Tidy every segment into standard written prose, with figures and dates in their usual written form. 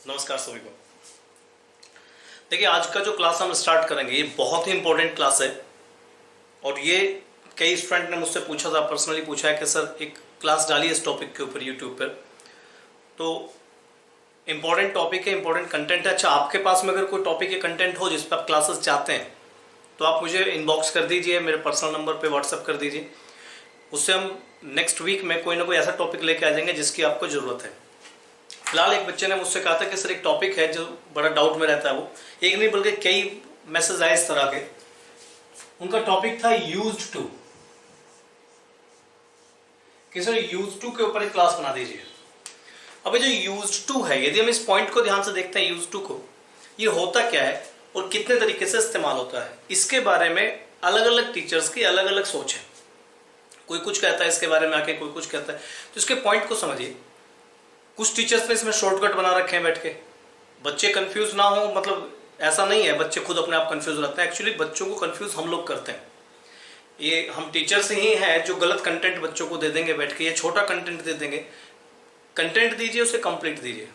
नमस्कार सभी को। देखिए, आज का जो क्लास हम स्टार्ट करेंगे ये बहुत ही इंपॉर्टेंट क्लास है और ये कई स्टूडेंट ने मुझसे पूछा था, पर्सनली पूछा है कि सर एक क्लास डालिए इस टॉपिक के ऊपर यूट्यूब पर। तो इंपॉर्टेंट टॉपिक है, इंपॉर्टेंट कंटेंट है। अच्छा, आपके पास में अगर कोई टॉपिक या कंटेंट हो जिस पर आप क्लासेस चाहते हैं तो आप मुझे इनबॉक्स कर दीजिए, मेरे पर्सनल नंबर पे व्हाट्सएप कर दीजिए। उससे हम नेक्स्ट वीक में कोई ना कोई ऐसा टॉपिक लेके आ जाएंगे जिसकी आपको ज़रूरत है। फिलहाल एक बच्चे ने मुझसे कहा था कि सर एक टॉपिक है जो बड़ा डाउट में रहता है, वो एक नहीं बल्कि कई मैसेज आए इस तरह के। उनका टॉपिक था यूज्ड टू, कि सर यूज्ड टू के ऊपर एक क्लास बना दीजिए। अब जो यूज्ड टू है, यदि हम इस पॉइंट को ध्यान से देखते हैं, यूज्ड टू को, ये होता क्या है और कितने तरीके से इस्तेमाल होता है, इसके बारे में अलग अलग टीचर्स की अलग अलग सोच है। कोई कुछ कहता है इसके बारे में आके, कोई कुछ कहता है। तो इसके पॉइंट को समझिए। कुछ टीचर्स ने इसमें शॉर्टकट बना रखे हैं बैठ के, बच्चे कंफ्यूज ना हो। मतलब ऐसा नहीं है बच्चे खुद अपने आप कंफ्यूज रहते हैं, एक्चुअली बच्चों को कंफ्यूज हम लोग करते हैं। ये हम टीचर्स ही हैं जो गलत कंटेंट बच्चों को दे देंगे बैठ के, ये छोटा कंटेंट दे देंगे। कंटेंट दीजिए, उसे कंप्लीट दीजिए।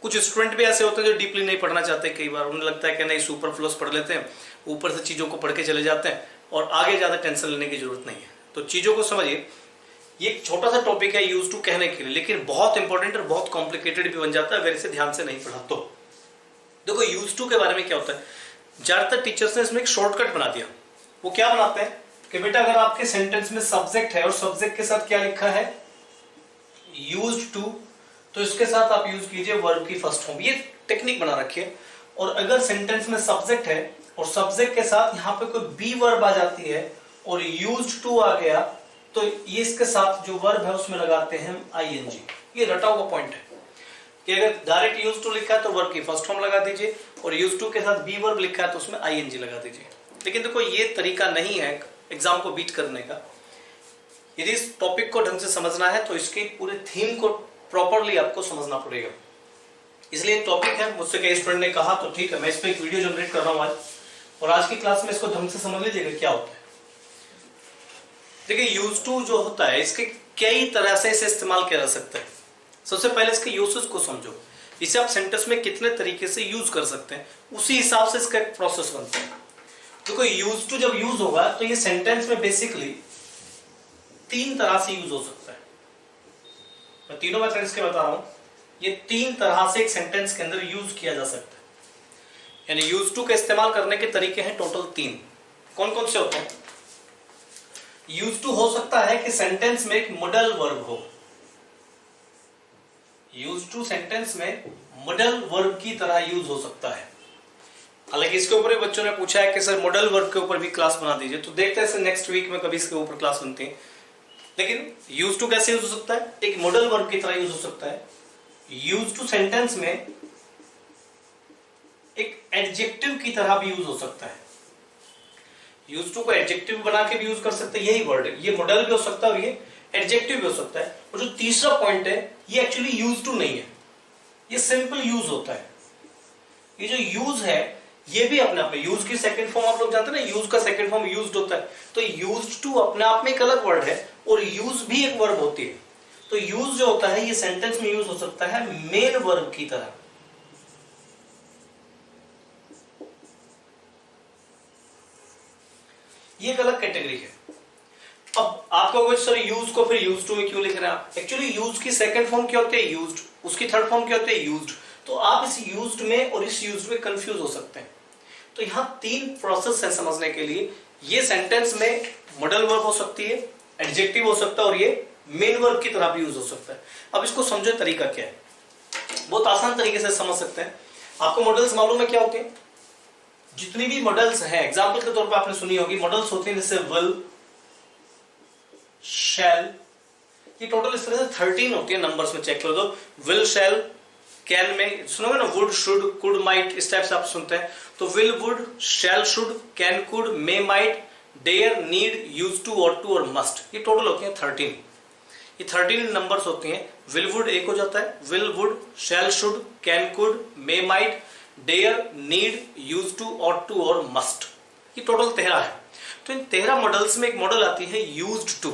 कुछ स्टूडेंट भी ऐसे होते हैं जो डीपली नहीं पढ़ना चाहते, कई बार उन्हें लगता है कि नहीं सुपरफ्लुअस पढ़ लेते हैं, ऊपर से चीज़ों को पढ़ के चले जाते हैं और आगे ज़्यादा टेंशन लेने की जरूरत नहीं है। तो चीज़ों को समझिए। ये एक छोटा सा टॉपिक है यूज टू कहने के लिए, लेकिन बहुत इंपॉर्टेंट और बहुत कॉम्प्लिकेटेड भी बन जाता है अगर इसे ध्यान से नहीं पढ़ा तो। देखो, यूज टू के बारे में क्या होता है, ज्यादातर टीचर्स ने इसमें एक शॉर्टकट बना दिया। वो क्या बनाते हैं कि बेटा अगर आपके सेंटेंस में सब्जेक्ट है और सब्जेक्ट के साथ क्या लिखा है, यूज्ड टू, तो इसके साथ आप यूज कीजिए वर्ब की फर्स्ट फॉर्म। ये टेक्निक बना रखिए। और अगर सेंटेंस में सब्जेक्ट है और सब्जेक्ट के साथ यहाँ पे कोई बी वर्ब आ जाती है और यूज्ड टू आ गया, तो ये इसके साथ जो वर्ब है उसमें लगाते हैं हम आईएनजी। ये रटा हुआ पॉइंट है कि अगर डायरेक्ट यूज टू लिखा है तो वर्ब की फर्स्ट फॉर्म लगा दीजिए और यूज टू के साथ बी वर्ब लिखा है तो उसमें आईएनजी लगा दीजिए। लेकिन देखो, ये तरीका नहीं है एग्जाम को बीट करने का। यदि इस टॉपिक को ढंग से समझना है तो इसके पूरे थीम को प्रॉपरली आपको समझना पड़ेगा। इसलिए टॉपिक है, मुझसे कई स्टूडेंट ने कहा तो ठीक है, मैं इस पर एक वीडियो जनरेट कर रहा हूँ आज, और आज की क्लास में इसको ढंग से समझ लीजिएगा क्या होता है। देखिए, यूज टू जो होता है, इसके कई तरह से इसे इस्तेमाल किया जा सकता है। सबसे पहले इसके यूसेज को समझो। इसे आप सेंटेंस में कितने तरीके से यूज कर सकते हैं, उसी हिसाब से इसका एक प्रोसेस बनता है। देखो, यूज टू जब यूज होगा तो ये सेंटेंस में बेसिकली तीन तरह से यूज हो सकता है। मैं तीनों मेथड इसके बता रहा हूं। ये तीन तरह से एक सेंटेंस के अंदर यूज किया जा सकता है। यानी यूज टू का इस्तेमाल करने के तरीके हैं टोटल तीन। कौन कौन से होते हैं? यूज टू हो सकता है कि सेंटेंस में एक मॉडल वर्ब हो। यूज टू सेंटेंस में मॉडल वर्ब की तरह यूज हो सकता है। हालांकि इसके ऊपर भी बच्चों ने पूछा है कि सर मॉडल वर्ब के ऊपर भी क्लास बना दीजिए, तो देखते हैं नेक्स्ट वीक में कभी इसके ऊपर क्लास बनती है। लेकिन यूज टू कैसे यूज हो सकता है? एक मॉडल वर्ब की तरह यूज हो सकता है। यूज टू सेंटेंस में एक एडजेक्टिव की तरह भी यूज हो सकता है। यूज टू को एडजेक्टिव बना के भी यूज कर सकते हैं, यही वर्ड है। ये मॉडल भी हो सकता है और ये एडजेक्टिव भी हो सकता है। और जो तीसरा पॉइंट है, ये एक्चुअली यूज टू नहीं है, ये सिंपल यूज होता है। ये जो यूज है ये भी अपने आप में, यूज की सेकंड फॉर्म आप लोग जानते हैं ना, यूज का सेकंड फॉर्म यूज्ड होता है। तो यूज्ड टू अपने आप में एक अलग वर्ड है और यूज भी एक वर्ब होती है। तो यूज जो होता है ये सेंटेंस में यूज हो सकता है मेन वर्ब की तरह। ये एक अलग कैटेगरी है। अब आपको कुछ सर यूज को फिर यूज टू में क्यों लिख रहे हैं आप? एक्चुअली यूज की सेकंड फॉर्म क्या होती है? यूज्ड। उसकी थर्ड फॉर्म क्या होती है? यूज्ड। तो आप इस यूज्ड में और इस यूज्ड में कंफ्यूज हो सकते हैं। तो यहां तीन प्रोसेस है समझने के लिए। ये सेंटेंस में मॉडल वर्ब हो सकती है, एडजेक्टिव हो सकता है और ये मेन वर्ब की तरह भी यूज हो सकता है। अब इसको समझो तरीका क्या है, बहुत आसान तरीके से समझ सकते हैं। आपको मॉडल्स मालूम है क्या होते हैं? जितनी भी मॉडल्स हैं, एग्जांपल के तौर पे आपने सुनी होगी, मॉडल्स होते हैं जैसे विल, शैल, ये टोटल इस तरह से 13 होती है। नंबर्स में चेक कर दो। विल, शैल, कैन में सुनोगे ना, वुड, शुड, कुड, माइट, इस टाइप से आप सुनते हैं। तो will, would, shall, should, can, could, may, might, dare, need, use to, ought to और मस्ट, ये टोटल होती है 13। ये 13 नंबर्स होती हैं। विल, वुड एक हो जाता है। Will, would, shall, should, can, could, may, might, dare, need, use to, ought to और मस्ट, ये टोटल 13 है। तो इन 13 मॉडल्स में एक मॉडल आती है यूज्ड टू।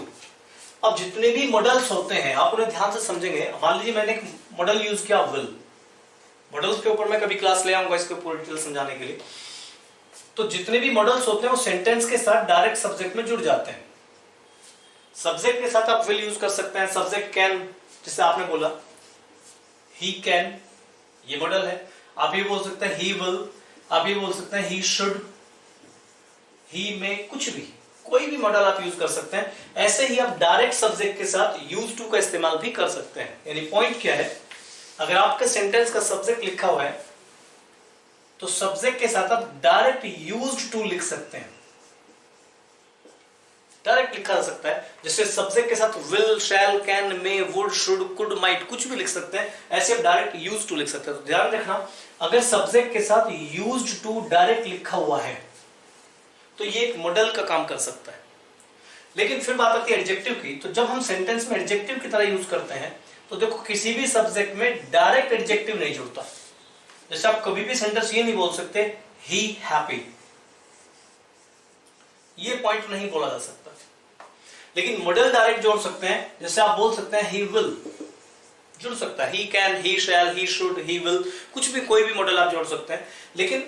अब जितने भी मॉडल्स होते हैं आप उन्हें ध्यान से समझेंगे। मान लीजिए मैंने एक मॉडल यूज किया विल, मॉडल्स के ऊपर मैं कभी क्लास ले आऊंगा इसको पूरी डिटेल समझाने के लिए। तो जितने भी मॉडल्स होते हैं वो सेंटेंस के साथ डायरेक्ट सब्जेक्ट में जुड़ जाते हैं। सब्जेक्ट के साथ आप विल यूज कर सकते हैं, सब्जेक्ट कैन, जैसे आपने बोला ही कैन, ये मॉडल है। आप ये बोल सकते हैं ही विल, आप ये बोल सकते हैं ही शुड, ही में, कुछ भी, कोई भी मॉडल आप यूज कर सकते हैं। ऐसे ही आप डायरेक्ट सब्जेक्ट के साथ यूज टू का इस्तेमाल भी कर सकते हैं। यानी पॉइंट क्या है, अगर आपके सेंटेंस का सब्जेक्ट लिखा हुआ है तो सब्जेक्ट के साथ आप डायरेक्ट यूज्ड टू लिख सकते हैं, डायरेक्ट लिखा जा सकता है। जैसे सब्जेक्ट के साथ will, shall, can, may, would, should, could, might, कुछ भी लिख सकते हैं। ऐसे आप डायरेक्ट यूज्ड टू लिख सकते हैं। तो ध्यान रखना, अगर सब्जेक्ट के साथ यूज्ड टू डायरेक्ट लिखा हुआ है तो ये एक मॉडल का काम कर सकता है। लेकिन फिर बात आती है एडजेक्टिव की। तो जब हम सेंटेंस में एडजेक्टिव की तरह यूज करते हैं तो देखो किसी भी सब्जेक्ट में डायरेक्ट एडजेक्टिव नहीं जुड़ता। जैसे आप कभी भी सेंटेंस ये नहीं बोल सकते ही हैप्पी, ये पॉइंट नहीं बोला जा सकता। लेकिन मॉडल डायरेक्ट जोड़ सकते हैं। जैसे आप बोल सकते हैं ही विल, जुड़ सकता है, he can, he shall, he should, he will, कुछ भी, कोई भी मॉडल आप जोड़ सकते हैं। लेकिन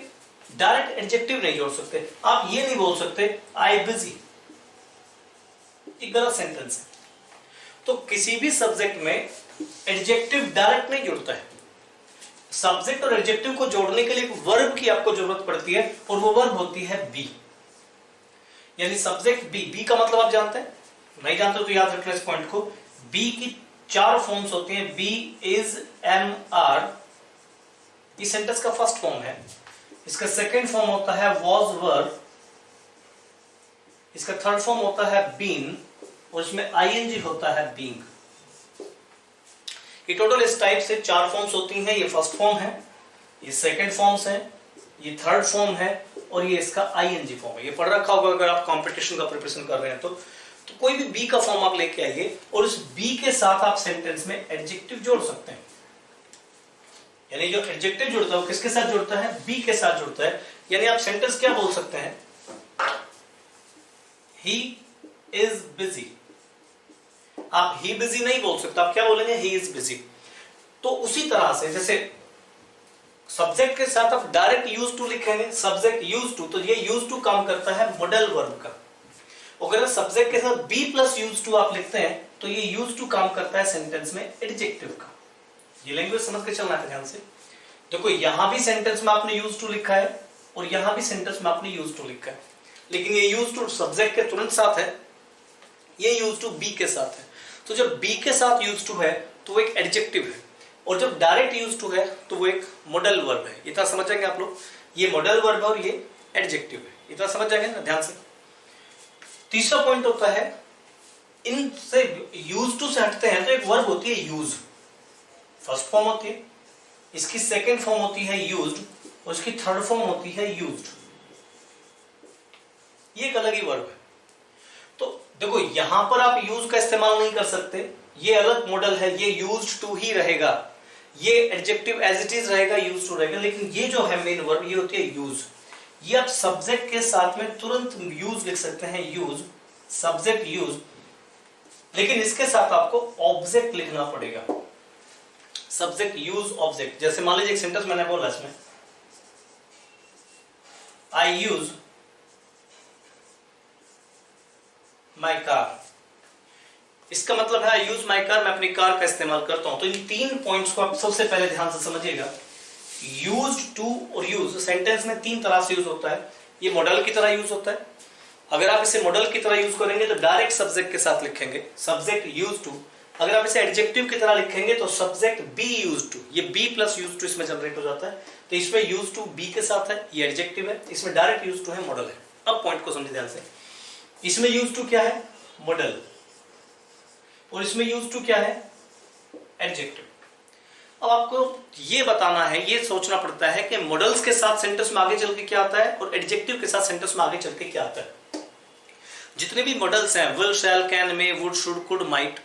डायरेक्ट एडजेक्टिव नहीं जोड़ सकते। आप ये नहीं बोल सकते आई बिजी, एक गलत सेंटेंस है। तो किसी भी सब्जेक्ट में एडजेक्टिव डायरेक्ट नहीं जुड़ता है। सब्जेक्ट और एडजेक्टिव को जोड़ने के लिए एक वर्ब की आपको जरूरत पड़ती है और वो वर्ब होती है बी। यानी सब्जेक्ट बी, बी का मतलब आप जानते हैं? नहीं जानते तो याद रखना इस पॉइंट को। बी की 4 फॉर्म्स होती हैं, बी, इज, एम, आर। इस सेंटेंस का फर्स्ट फॉर्म है। इसका सेकंड फॉर्म होता है वॉज, वर। इसका थर्ड फॉर्म होता है बीन और इसमें आईएनजी होता है बीइंग। ये टोटल इस टाइप से 4 फॉर्म्स होती हैं। ये फर्स्ट फॉर्म है, ये सेकंड फॉर्म्स है, ये थर्ड फॉर्म है और ये इसका आईएनजी फॉर्म है। ये पढ़ रखा होगा अगर आप कंपटीशन का प्रिपरेशन कर रहे हैं तो कोई भी बी का फॉर्म आप लेके आइए और इस बी के साथ आप सेंटेंस में एडजेक्टिव जोड़ सकते हैं। यानी जो एडजेक्टिव जुड़ता है वो किसके साथ जुड़ता है? बी के साथ जुड़ता है। यानी आप सेंटेंस क्या बोल सकते हैं? He is busy. आप ही बिजी नहीं बोल सकते, आप क्या बोलेंगे? He is busy. तो उसी तरह से जैसे सब्जेक्ट के साथ आप डायरेक्ट यूज टू लिखेंगे, सब्जेक्ट यूज टू, तो ये यूज टू काम करता है मॉडल वर्ब का। अगर सब्जेक्ट के साथ बी प्लस यूज टू आप लिखते हैं तो ये यूज टू काम करता है सेंटेंस में एडजेक्टिव का। ये लैंग्वेज समझ के चलना है ध्यान से। देखो यहां भी सेंटेंस में आपने यूज टू लिखा है और यहां भी सेंटेंस में आपने यूज टू लिखा है, लेकिन ये यूज टू सब्जेक्ट के तुरंत साथ है, ये यूज टू बी के साथ है। तो जब बी के साथ यूज टू है तो वो एक एडजेक्टिव है और जब डायरेक्ट यूज टू है तो वो एक मॉडल वर्ब है। इतना समझ जाएंगे आप लोग? ये मॉडल वर्ब है और ये एडजेक्टिव है। इतना समझ जाएंगे ना ध्यान से। तीसरा पॉइंट होता है, इनसे यूज टू से हटते हैं तो एक वर्ब होती है यूज, फर्स्ट फॉर्म होती है, इसकी सेकंड फॉर्म होती है यूज्ड और इसकी थर्ड फॉर्म होती है यूज्ड। ये एक अलग ही वर्ब है। तो देखो यहां पर आप यूज का इस्तेमाल नहीं कर सकते, ये अलग मॉडल है, ये यूज्ड टू ही रहेगा, ये एडजेक्टिव एज इट इज रहेगा, यूज्ड टू रहेगा। लेकिन ये जो है मेन वर्ब, ये होती है यूज। ये आप सब्जेक्ट के साथ में तुरंत यूज लिख सकते हैं, यूज, सब्जेक्ट यूज। लेकिन इसके साथ आपको ऑब्जेक्ट लिखना पड़ेगा, सब्जेक्ट यूज ऑब्जेक्ट। जैसे मान लीजिए एक सेंटेंस मैंने बोला इसमें, आई यूज माई कार। इसका मतलब है आई यूज माई कार, मैं अपनी कार का इस्तेमाल करता हूं। तो इन 3 पॉइंट्स को आप सबसे पहले ध्यान से समझिएगा। यूज्ड टू और यूज सेंटेंस में 3 तरह से यूज होता है। ये मॉडल की तरह यूज होता है। अगर आप इसे मॉडल की तरह यूज करेंगे तो डायरेक्ट सब्जेक्ट के साथ लिखेंगे, सब्जेक्ट यूज टू। अगर आप इसे एडजेक्टिव की तरह लिखेंगे तो सब्जेक्ट बी यूज टू, ये बी प्लस यूज टू इसमें जनरेट हो जाता है। तो इसमें यूज टू बी के साथ है, ये एडजेक्टिव है, इसमें डायरेक्ट यूज टू है, मॉडल है। अब पॉइंट को समझिए ध्यान से। इसमें यूज टू क्या है? मॉडल। और इसमें यूज टू क्या है? एडजेक्टिव। अब आपको ये बताना है, ये सोचना पड़ता है कि मॉडल्स के साथ सेंटेंस में आगे चल के क्या आता है और एडजेक्टिव के साथ सेंटेंस में आगे चल के क्या आता है। जितने भी मॉडल्स हैं, will, shall, can, may, would, should, could, might,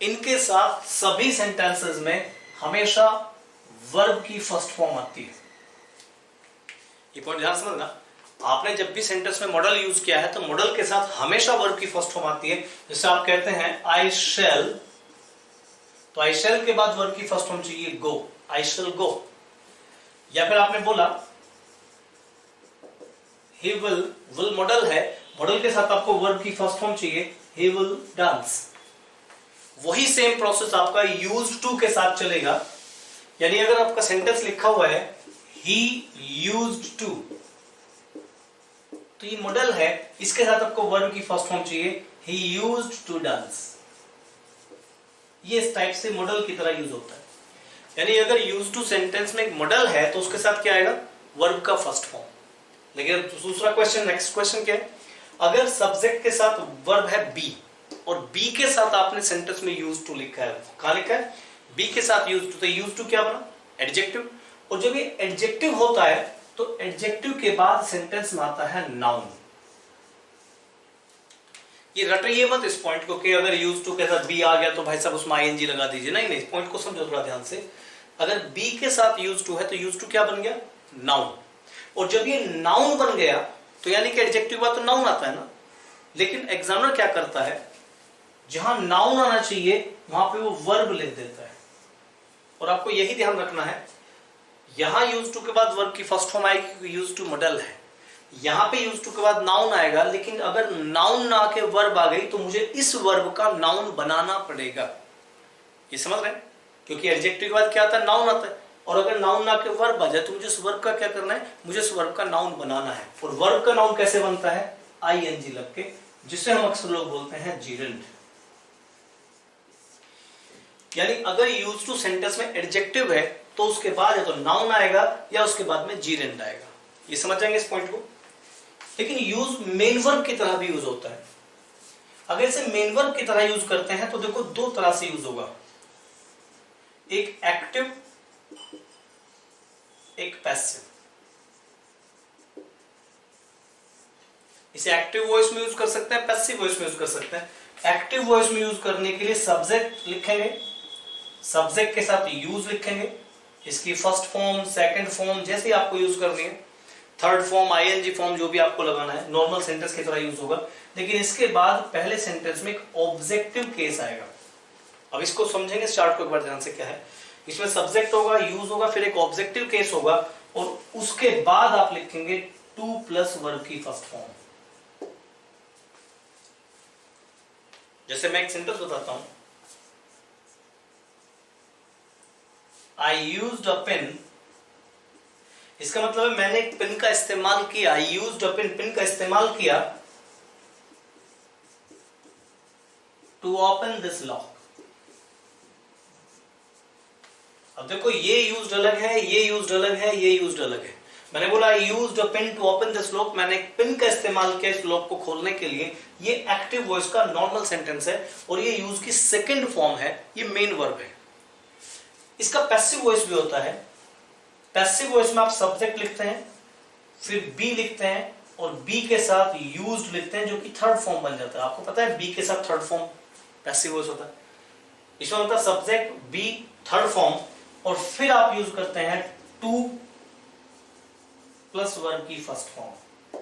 इनके साथ सभी सेंटेंसेस में हमेशा वर्ब की फर्स्ट फॉर्म आती है। ये पॉइंट ध्यान समझना। आपने जब भी सेंटेंस में मॉडल यूज किया है तो मॉडल के साथ हमेशा वर्ब की फर्स्ट फॉर्म आती है। जैसे आप कहते हैं आई शैल, तो आई शैल के बाद वर्ब की फर्स्ट फॉर्म चाहिए गो, आई शैल गो। या फिर आपने बोला he will मॉडल है, मॉडल के साथ आपको वर्ब की फर्स्ट फॉर्म चाहिए, he will dance। वही सेम प्रोसेस आपका used to के साथ चलेगा। यानी अगर आपका सेंटेंस लिखा हुआ है he used to, तो ये मॉडल है, इसके साथ आपको वर्ब की फर्स्ट फॉर्म चाहिए, he used to dance। ये इस टाइप से मॉडल की तरह यूज होता है। यानी अगर यूज टू सेंटेंस में एक मॉडल है तो उसके साथ क्या आएगा, वर्ब का फर्स्ट फॉर्म। लेकिन दूसरा क्वेश्चन, नेक्स्ट क्वेश्चन क्या है, अगर सब्जेक्ट के साथ वर्ब है बी और बी के साथ आपने सेंटेंस में यूज टू लिखा है, कहां लिखा है, बी के साथ यूज टू, तो यूज टू क्या बना, एडजेक्टिव। और जब ये एडजेक्टिव होता है तो एडजेक्टिव के बाद सेंटेंस में आता है नाउन। ये रटिए मत इस पॉइंट को कि अगर यूज टू के साथ बी आ गया तो भाई साहब उसमें आईएनजी लगा दीजिए, नहीं नहीं, इस पॉइंट को समझो थोड़ा ध्यान से। अगर बी के साथ यूज टू है तो यूज टू क्या बन गया, नाउन। और जब ये नाउन बन गया तो यानी कि एडजेक्टिव बाद तो नाउन आता है ना, लेकिन एग्जामिनर क्या करता है, जहां नाउन आना चाहिए वहां पे वो वर्ब लिख देता है। और आपको यही ध्यान रखना है, यहां यूज टू के बाद वर्ब की फर्स्ट फॉर्म आएगी क्योंकि यूज टू मॉडल है, यहां पे यूज टू के बाद नाउन आएगा, लेकिन अगर नाउन ना आके वर्ब आ गई तो मुझे इस वर्ब का नाउन बनाना पड़ेगा। ये समझ रहे हैं, क्योंकि एडजेक्टिव के बाद क्या आता है, नाउन आता है। और अगर नाउन ना आके वर्ब आ जाए तो मुझे उस वर्ब का क्या करना है, मुझे उस वर्ब का नाउन बनाना है। और वर्ब का नाउन कैसे बनता है, आईएनजी लग के, जिसे हम अक्सर लोग बोलते हैं जीरेंड। यानी अगर यूज टू सेंटेंस में एडजेक्टिव है तो उसके बाद या तो नाउन आएगा या उसके बाद में जीरेंड आएगा। ये समझ जाएंगे इस पॉइंट को। लेकिन यूज मेन वर्ब की तरह भी यूज होता है। अगर इसे मेन वर्ब की तरह यूज करते हैं तो देखो दो तरह से यूज होगा, एक एक्टिव एक पैसिव। इसे एक्टिव वॉइस में यूज कर सकते हैं, पैसिव वॉइस में यूज कर सकते हैं। एक्टिव वॉइस में यूज करने के लिए सब्जेक्ट लिखेंगे, सब्जेक्ट के साथ यूज लिखेंगे, इसकी फर्स्ट फॉर्म सेकंड फॉर्म जैसे आपको यूज करनी है, थर्ड फॉर्म आईएनजी फॉर्म जो भी आपको लगाना है, नॉर्मल सेंटेंस की तरह यूज होगा। लेकिन इसके बाद पहले सेंटेंस में एक ऑब्जेक्टिव केस आएगा। अब इसको समझेंगे चार्ट को एक बार ध्यान से, क्या है इसमें सब्जेक्ट होगा, यूज होगा, फिर एक ऑब्जेक्टिव केस होगा और उसके बाद आप लिखेंगे टू प्लस वर्ब की फर्स्ट फॉर्म। जैसे मैं एक सेंटेंस बताता हूं, आई यूज्ड अ पेन, इसका मतलब है मैंने एक पेन का इस्तेमाल किया, I used a pen, pen का इस्तेमाल किया टू ओपन दिस लॉक। अब देखो ये यूज्ड अलग है, ये यूज्ड अलग है, ये यूज्ड अलग है। मैंने बोला I used a pen to open this lock, मैंने एक पेन का इस्तेमाल किया इस लॉक को खोलने के लिए। ये एक्टिव वॉइस का नॉर्मल सेंटेंस है और ये यूज की सेकंड फॉर्म है, ये मेन वर्ब है। इसका पैसिव वॉइस भी होता है। पैसिव वॉइस में आप सब्जेक्ट लिखते हैं, फिर बी लिखते हैं और बी के साथ यूज्ड लिखते हैं, जो कि थर्ड फॉर्म बन जाता है। आपको पता है बी के साथ थर्ड फॉर्म पैसिव वॉइस होता है। इसमें होता है सब्जेक्ट बी थर्ड फॉर्म और फिर आप यूज करते हैं टू प्लस वर्ब की फर्स्ट फॉर्म।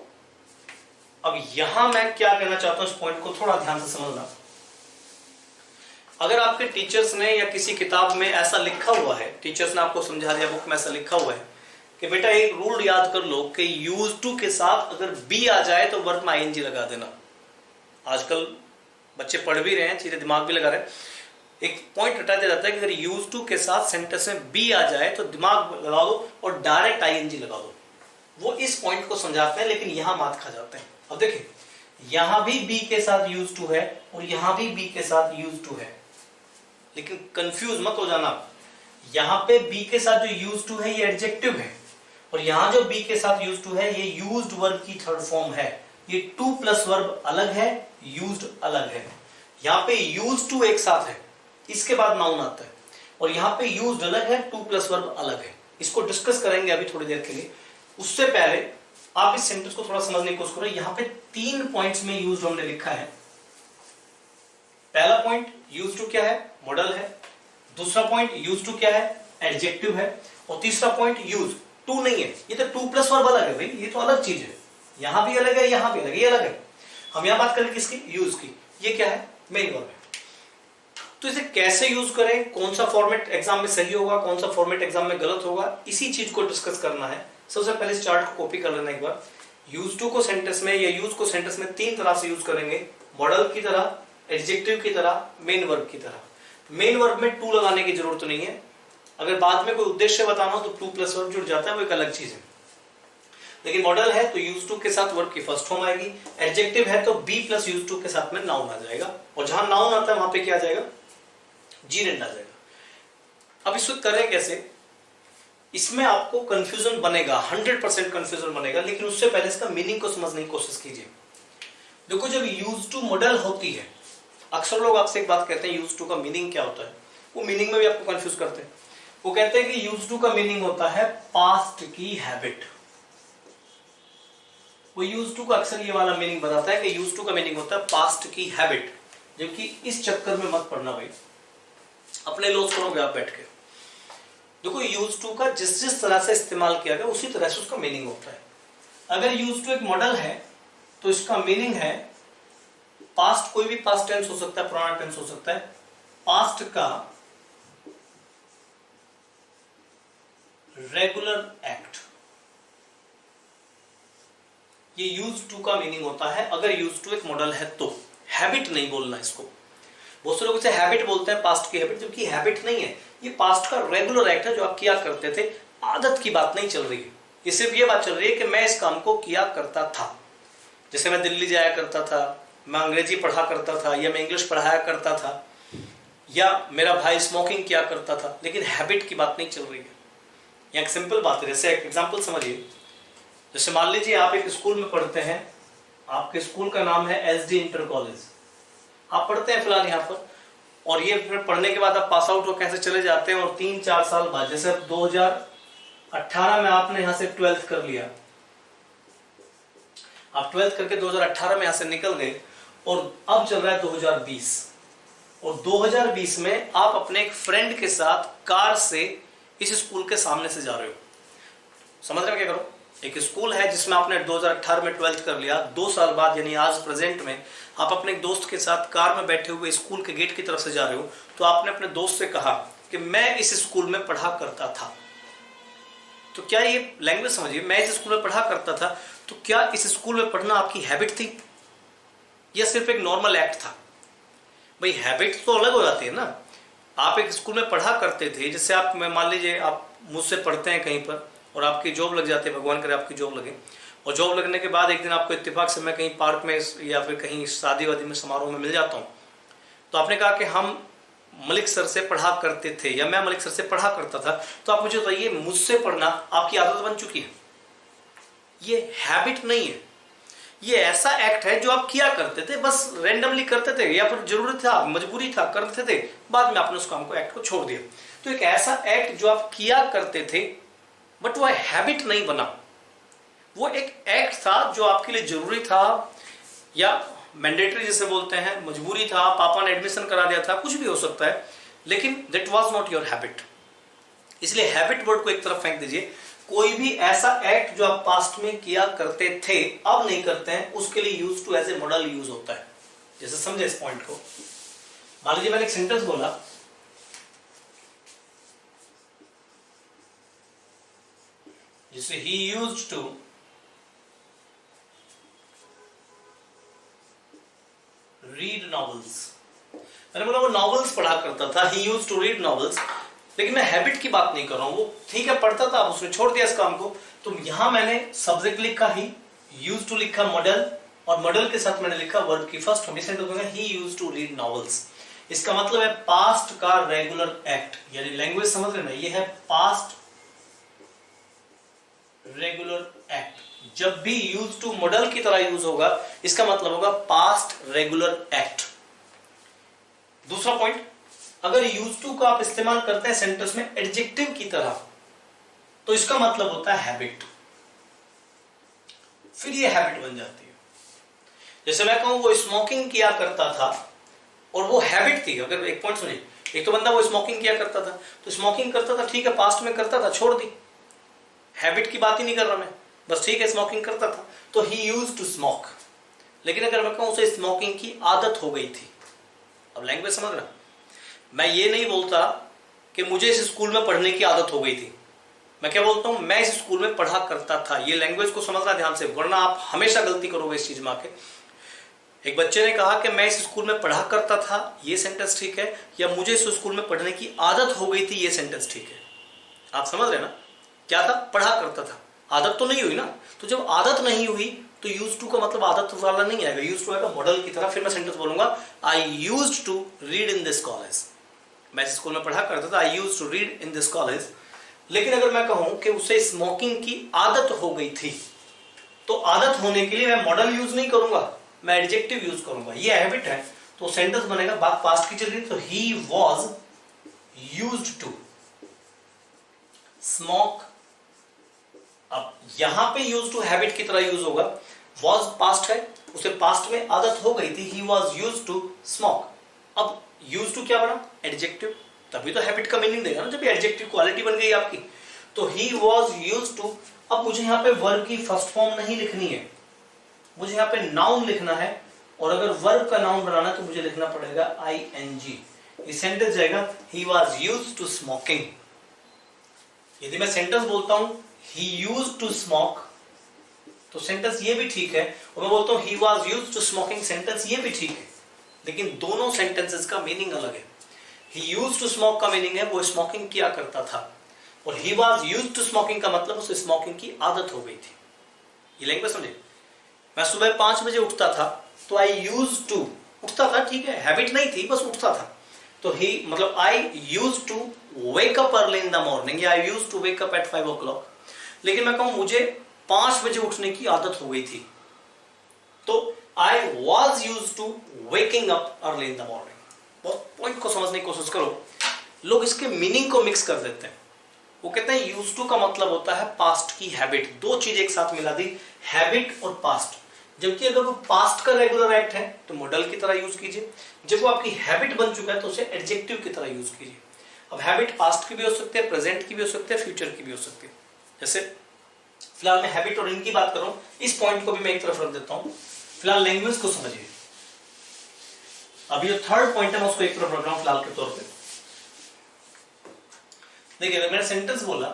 अब यहां मैं क्या कहना चाहता हूं, इस पॉइंट को थोड़ा ध्यान से समझना। अगर आपके टीचर्स ने या किसी किताब में ऐसा लिखा हुआ है, टीचर्स ने आपको समझा दिया, बुक में ऐसा लिखा हुआ है कि बेटा एक रूल याद कर लो कि यूज टू के साथ अगर बी आ जाए तो वर्ब में आईएनजी लगा देना। आजकल बच्चे पढ़ भी रहे हैं, चीजें दिमाग भी लगा रहे हैं। एक पॉइंट हटा दिया जाता है कि अगर यूज टू के साथ सेंटेंस में बी आ जाए तो दिमाग लगा दो और डायरेक्ट आईएनजी लगा दो। वो इस पॉइंट को समझाते हैं, लेकिन यहां मात खा जाते हैं। अब देखिए यहां भी बी के साथ यूज टू है और यहां भी बी के साथ यूज टू है, लेकिन कंफ्यूज मत हो जाना। यहां पे बी के साथ जो यूज टू है ये एडजेक्टिव है और यहां जो बी के साथ यूज टू है ये यूज्ड वर्ब की थर्ड फॉर्म है। ये टू प्लस वर्ब अलग है, यूज्ड अलग है। यहां पे यूज टू एक साथ है, इसके बाद नाउन आता है, और यहां पे यूज्ड अलग है, टू प्लस वर्ब अलग है। इसको डिस्कस करेंगे अभी थोड़ी देर के लिए। उससे पहले आप इस सेंटेंस को थोड़ा समझने की कोशिश करो। यहां पे 3 पॉइंट्स में यूज्ड हमने लिखा है। पहला पॉइंट यूज टू क्या है, मॉडल है। दूसरा पॉइंट यूज टू क्या है, एडजेक्टिव है। और तीसरा पॉइंट यूज टू नहीं है, ये तो टू प्लस वर्ब अलग है भाई, ये तो अलग चीज है। यहां भी अलग है, यहां भी अलग है, ये अलग है। हम यहां बात करें किसकी, यूज की। ये क्या है, मेन वर्ब है। तो इसे कैसे यूज करें, कौन सा फॉर्मेट एग्जाम में सही होगा, कौन सा फॉर्मेट एग्जाम में गलत होगा, इसी चीज को डिस्कस करना है। सबसे पहले इस चार्ट को कॉपी कर लेना एक बार। यूज टू को सेंटेंस में या यूज को सेंटेंस में तीन तरह से यूज करेंगे, मॉडल की तरह, एडजेक्टिव की तरह, मेन वर्ब की तरह। मेन वर्ब में टू लगाने की जरूरत नहीं है, अगर बाद में कोई उद्देश्य बताना हो तो टू प्लस वर्ब जुड़ जाता है, वो एक अलग चीज है। लेकिन मॉडल है तो यूज टू के साथ वर्ब की फर्स्ट फॉर्म आएगी, एडजेक्टिव है तो बी प्लस यूज टू के साथ में नाउन आ जाएगा, और जहां नाउन आता है वहां पे क्या आ जाएगा, जीरेंड आ जाएगा। अब इसको करें कैसे, इसमें आपको कंफ्यूजन बनेगा, 100% कंफ्यूजन बनेगा, लेकिन उससे पहले इसका मीनिंग को समझने की कोशिश कीजिए। देखो जब यूज टू मॉडल होती है, अक्सर लोग आपसे एक बात कहते हैं यूज टू का मीनिंग क्या होता है, वो मीनिंग में भी आपको कंफ्यूज करते हैं। वो कहते हैं कि यूज टू का मीनिंग होता है पास्ट की हैबिट। वो यूज टू का अक्सर ये वाला मीनिंग बताता है कि यूज टू का मीनिंग होता है पास्ट की हैबिट, जबकि इस चक्कर में मत पड़ना भाई, अपने लॉस करोगे आप बैठ के। देखो यूज टू का जिस जिस तरह से इस्तेमाल किया गया उसी तरह से उसका मीनिंग होता है। अगर यूज टू एक मॉडल है तो इसका मीनिंग है पास्ट, कोई भी पास्ट टेंस हो सकता है, पुराना टेंस हो सकता है, पास्ट का रेगुलर एक्ट, ये यूज टू का मीनिंग होता है अगर यूज टू एक मॉडल है तो। हैबिट नहीं बोलना इसको, बहुत से लोग इसे हैबिट बोलते हैं, पास्ट की हैबिट, जबकि हैबिट नहीं है, ये पास्ट का रेगुलर एक्ट है जो आप किया करते थे। आदत की बात नहीं चल रही है, ये सिर्फ ये बात चल रही है कि मैं इस काम को किया करता था। जैसे मैं दिल्ली जाया करता था, मैं अंग्रेजी पढ़ा करता था, या मैं इंग्लिश पढ़ाया करता था, या मेरा भाई स्मोकिंग किया करता था, लेकिन हैबिट की बात नहीं चल रही है। एक सिंपल बात है, जैसे एक एग्जांपल समझिए। जैसे मान लीजिए आप एक स्कूल में पढ़ते हैं, आपके स्कूल का नाम है एसडी इंटर कॉलेज, आप पढ़ते हैं फिलहाल यहाँ पर, और ये फिर पढ़ने के बाद आप पास आउट हो कैसे चले जाते हैं, और 3-4 साल बाद, जैसे 2018 में आपने यहाँ से 12th कर लिया, आप 12th करके 2018 में यहाँ से निकल गए, और अब चल रहा है 2020, और 2020 में आप अपने एक फ्रेंड के साथ कार से इस स्कूल के सामने से जा रहे हो। समझ रहे हो क्या करो, एक स्कूल है जिसमें आपने 2018 में 12th कर लिया, 2 साल बाद यानी आज प्रेजेंट में आप अपने एक दोस्त के साथ कार में बैठे हुए स्कूल के गेट की तरफ से जा रहे हो, तो आपने अपने दोस्त से कहा कि मैं इस स्कूल में पढ़ा करता था। तो क्या ये लैंग्वेज समझिए, मैं इस स्कूल में पढ़ा करता था, तो क्या इस स्कूल में पढ़ना आपकी हैबिट थी या सिर्फ एक नॉर्मल एक्ट था? भाई हैबिट तो अलग हो जाती है ना। आप एक स्कूल में पढ़ा करते थे, जैसे आप, मैं मान लीजिए आप मुझसे पढ़ते हैं कहीं पर और आपकी जॉब लग जाती है, भगवान करे आपकी जॉब लगे, और जॉब लगने के बाद एक दिन आपको इत्तेफाक से मैं कहीं पार्क में या फिर कहीं शादी वादी में समारोह में मिल जाता हूँ, तो आपने कहा कि हम मलिक सर से पढ़ा करते थे, या मैं मलिक सर से पढ़ा करता था, तो आप मुझे बताइए, मुझसे पढ़ना आपकी आदत बन चुकी है, ये हैबिट नहीं है, ये ऐसा एक्ट है जो आप किया करते थे, बस रैंडमली करते थे, या फिर जरूरत था, मजबूरी था, करते थे, बाद में आपने उस काम को, एक्ट को छोड़ दिया। तो एक ऐसा एक्ट जो आप किया करते थे बट वो हैबिट नहीं बना, वो एक एक्ट था जो आपके लिए जरूरी था, या मैंडेटरी जिसे बोलते हैं, मजबूरी था, पापा ने एडमिशन करा दिया था, कुछ भी हो सकता है, लेकिन that was not your habit. इसलिए हैबिट वर्ड को एक तरफ फेंक दीजिए। कोई भी ऐसा एक्ट जो आप पास्ट में किया करते थे अब नहीं करते हैं, उसके लिए use to as a model use होता है। जैसे समझे इस पॉइंट को, मान लीजिए मैंने एक सेंटेंस बोला, जैसे he used to read novels, मैंने बोला वो नॉवेल्स पढ़ा करता था, he used to read novels, लेकिन मैं हैबिट की बात नहीं कर रहा हूं, वो ठीक है पढ़ता था, उसने छोड़ दिया इस काम को, तो यहां मैंने सब्जेक्ट लिखा ही, used to लिखा मॉडल, और मॉडल के साथ मैंने लिखा वर्ब की फर्स्ट फॉर्म, इसलिए तो he used to read novels। इसका मतलब है पास्ट का रेगुलर एक्ट, यानी लैंग्वेज समझ रहे ना, ये है पास्ट रेगुलर एक्ट। जब भी यूज टू मॉडल की तरह यूज होगा, इसका मतलब होगा पास्ट रेगुलर एक्ट। दूसरा पॉइंट, अगर यूज टू का आप इस्तेमाल करते हैं सेंटेंस में एडजेक्टिव की तरह, तो इसका मतलब होता है हैबिट, फिर ये हैबिट बन जाती है। जैसे मैं कहूं वो स्मोकिंग किया करता था, और वो हैबिट थी। अगर एक पॉइंट सुनिए, एक तो बंदा वो स्मोकिंग किया करता था, तो स्मोकिंग करता था, ठीक है, पास्ट में करता था, छोड़ दी, हैबिट की बात ही नहीं कर रहा मैं, बस ठीक है स्मोकिंग करता था, तो ही यूज्ड टू स्मोक। लेकिन अगर मैं कहूं उसे स्मोकिंग की आदत हो गई थी, अब लैंग्वेज समझ रहा, मैं ये नहीं बोलता कि मुझे इस स्कूल में पढ़ने की आदत हो गई थी। मैं क्या बोलता हूं, मैं इस स्कूल में पढ़ा करता था। ये लैंग्वेज को समझना ध्यान से, वरना आप हमेशा गलती करोगे इस चीज में आके। एक बच्चे ने कहा कि मैं इस स्कूल में पढ़ा करता था, ये सेंटेंस ठीक है, या मुझे इस स्कूल में पढ़ने की आदत हो गई थी, ये सेंटेंस ठीक है। आप समझ रहे ना, क्या था, पढ़ा करता था, आदत तो नहीं हुई ना। तो जब आदत नहीं हुई तो यूज टू का मतलब आदत वाला नहीं आएगा, यूज टू आएगा मॉडल की तरह। फिर मैं सेंटेंस बोलूंगा, I used to read in this college. मैं इस स्कूल में पढ़ा करता था, I used to read in this college. लेकिन अगर मैं कहूं कि उसे स्मोकिंग की आदत हो गई थी, तो आदत होने के लिए मैं मॉडल यूज नहीं करूंगा, मैं एडजेक्टिव यूज करूंगा। ये हैबिट है, तो सेंटेंस बनेगा, बात पास्ट की चल रही, तो he was used to smoke. अब यहां पे यूज टू हैबिट की तरह यूज होगा। वॉज पास्ट है, उसे पास्ट में आदत हो गई थी, he was used to smoke. अब यूज टू क्या बना, एडजेक्टिव, तभी तो हैबिट का मीनिंग देगा ना, जब एडजेक्टिव क्वालिटी बन गई आपकी। तो ही वॉज यूज्ड टू। अब मुझे यहाँ पे वर्ब की फर्स्ट फॉर्म नहीं लिखनी है, मुझे यहाँ पे नाउन लिखना है, और अगर वर्ब का नाउन बनाना है तो मुझे लिखना पड़ेगा ing। ये सेंटेंस जाएगा, he was used to smoking. यदि मैं सेंटेंस बोलता हूं he used to smoke, तो सेंटेंस ये भी ठीक है, और मैं बोलता हूं he was used to smoking, sentence ये भी ठीक है, लेकिन दोनों सेंटेंसेस का मीनिंग अलग है। he used to smoke का मीनिंग है वो स्मोकिंग किया करता था, और he was used to smoking का मतलब उसे स्मोकिंग की आदत हो गई थी। ये लैंग्वेज समझे। मैं सुबह 5 बजे उठता था, तो I used to, उठता था, ठीक है, हैबिट नहीं थी, बस उठता था। तो he मतलब I used to wake up early in the morning, या I used to wake up at 5 o'clock। लेकिन मैं कहूं मुझे 5 बजे उठने की आदत हो गई थी, तो I was used to waking up early in the morning। बहुत पॉइंट को समझने की कोशिश करो। लोग इसके मीनिंग को मिक्स कर देते हैं। वो कहते हैं यूज टू का मतलब होता है पास्ट की हैबिट। दो चीज एक साथ मिला दी, हैबिट और पास्ट। जबकि अगर वो पास्ट का रेगुलर एक्ट है तो मॉडल की तरह यूज कीजिए, जब वो आपकी हैबिट बन चुका है तो उसे एडजेक्टिव की तरह यूज कीजिए। अब हैबिट पास्ट की भी हो सकती है, प्रेजेंट की भी हो सकती है, फ्यूचर की भी हो सकती है। जैसे फिलहाल मैं हैबिट और इनकी बात कर रहा हूं, इस पॉइंट को भी मैं एक तरफ रख देता हूं। फिलहाल लैंग्वेज को समझिए। अब ये थर्ड पॉइंट है, मैं उसको एक तरफ रख रहा हूं फिलहाल के तौर पे। देखिए, अगर मैंने सेंटेंस बोला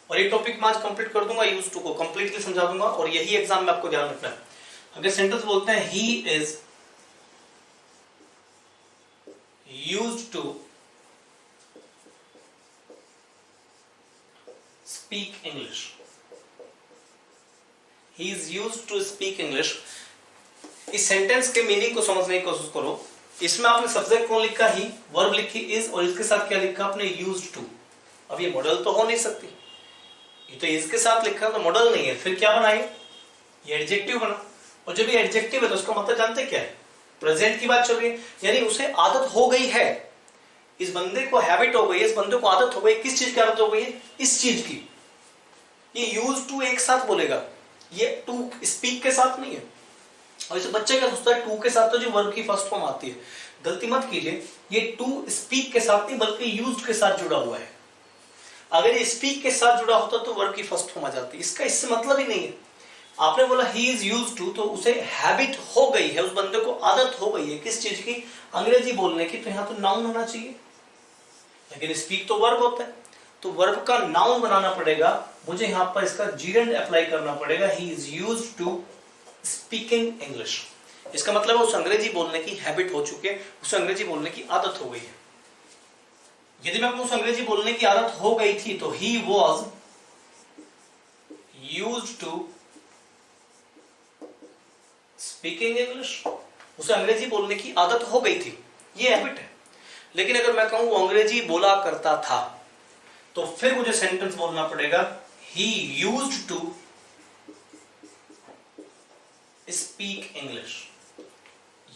और ये टॉपिक मैं आज कंप्लीट कर दूंगा, यूज टू को कंप्लीटली समझा दूंगा, और यही एग्जाम में आपको ध्यान रखना है। अगर सेंटेंस बोलते हैं he is used to speak English, he is used to speak English। इस सेंटेंस के मीनिंग को समझने की कोशिश करो। इसमें आपने सब्जेक्ट कौन लिखा, ही, वर्ब लिखी इज, और इसके साथ क्या लिखा आपने, used to। अब ये मॉडल तो हो नहीं सकती, ये तो इसके साथ लिखा तो मॉडल नहीं है, फिर क्या बना ये एडजेक्टिव बना। और जब ये एडजेक्टिव है तो उसका मतलब जानते क्या है, प्रेजेंट की बात चल रही है, यानी उसे आदत हो गई है, इस बंदे को हैबिट हो गई है, इस बंदे को आदत हो गई। किस चीज की आदत हो गई है, इस चीज की। ये यूज टू एक साथ बोलेगा, ये टू स्पीक के साथ नहीं है। और इस बच्चे क्या सोचता है, टू के साथ तो जो वर्ब की फर्स्ट फॉर्म आती है। गलती मत कीजिए, ये टू स्पीक के साथ नहीं बल्कि यूज्ड के साथ जुड़ा हुआ है। अगर ये स्पीक के साथ जुड़ा होता तो वर्ब की फर्स्ट फॉर्म आ जाती, इसका इससे मतलब ही नहीं है। आपने बोला ही इज यूज्ड टू, तो उसे हैबिट हो गई है, उस बंदे को आदत हो गई है किस चीज की, अंग्रेजी बोलने की। तो यहाँ तो नाउन होना चाहिए, लेकिन स्पीक तो वर्ब होता है, तो वर्ब का नाउन बनाना पड़ेगा मुझे। यहां पर इसका जीरेंड अप्लाई करना पड़ेगा, he is used to speaking English. इसका मतलब है उस अंग्रेजी बोलने की हैबिट हो चुकी है, उसे अंग्रेजी बोलने की आदत हो गई है। यदि मैं उस अंग्रेजी बोलने की आदत हो गई थी तो he was used to speaking English, उसे अंग्रेजी बोलने की आदत हो गई थी, ये हैबिट है। लेकिन अगर मैं कहूं वो अंग्रेजी बोला करता था, तो फिर मुझे सेंटेंस बोलना पड़ेगा, he used to speak English।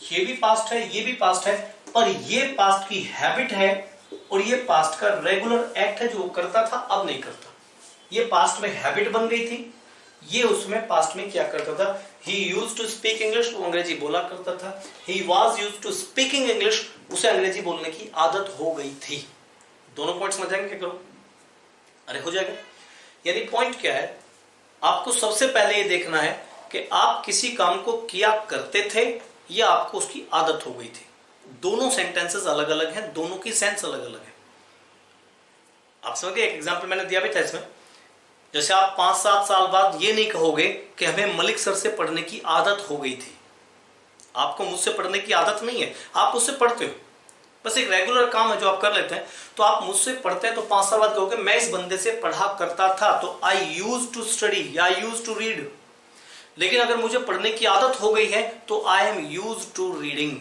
ये भी पास्ट है, ये भी पास्ट है, पर ये पास्ट की हैबिट है और ये पास्ट का रेगुलर एक्ट है जो वो करता था, अब नहीं करता। ये पास्ट में हैबिट बन गई थी, ये उसमें पास्ट में क्या करता था, he used to speak English, वो अंग्रेजी बोला करता था। he was used to speaking English, उसे अंग्रेजी बोलने की आदत हो गई थी। दोनों पॉइंट समझ जाएंगे क्या करो, अरे हो जाएगा। यानी पॉइंट क्या है, आपको सबसे पहले ये देखना है कि आप किसी काम को किया करते थे या आपको उसकी आदत हो गई थी। दोनों सेंटेंसेस अलग अलग हैं, दोनों की सेंस अलग अलग है। आप समझ गए? एक एग्जांपल मैंने दिया भी था इसमें, जैसे आप 5-7 साल बाद ये नहीं कहोगे कि हमें मलिक सर से पढ़ने की आदत हो गई थी। आपको मुझसे पढ़ने की आदत नहीं है, आप मुझसे पढ़ते हो, बस एक रेगुलर काम है जो आप कर लेते हैं। तो आप मुझसे पढ़ते हैं तो 5 साल बाद कहोगे मैं इस बंदे से पढ़ा करता था, तो आई यूज टू स्टडी या आई यूज टू रीड। लेकिन अगर मुझे पढ़ने की आदत हो गई है तो I am use to reading.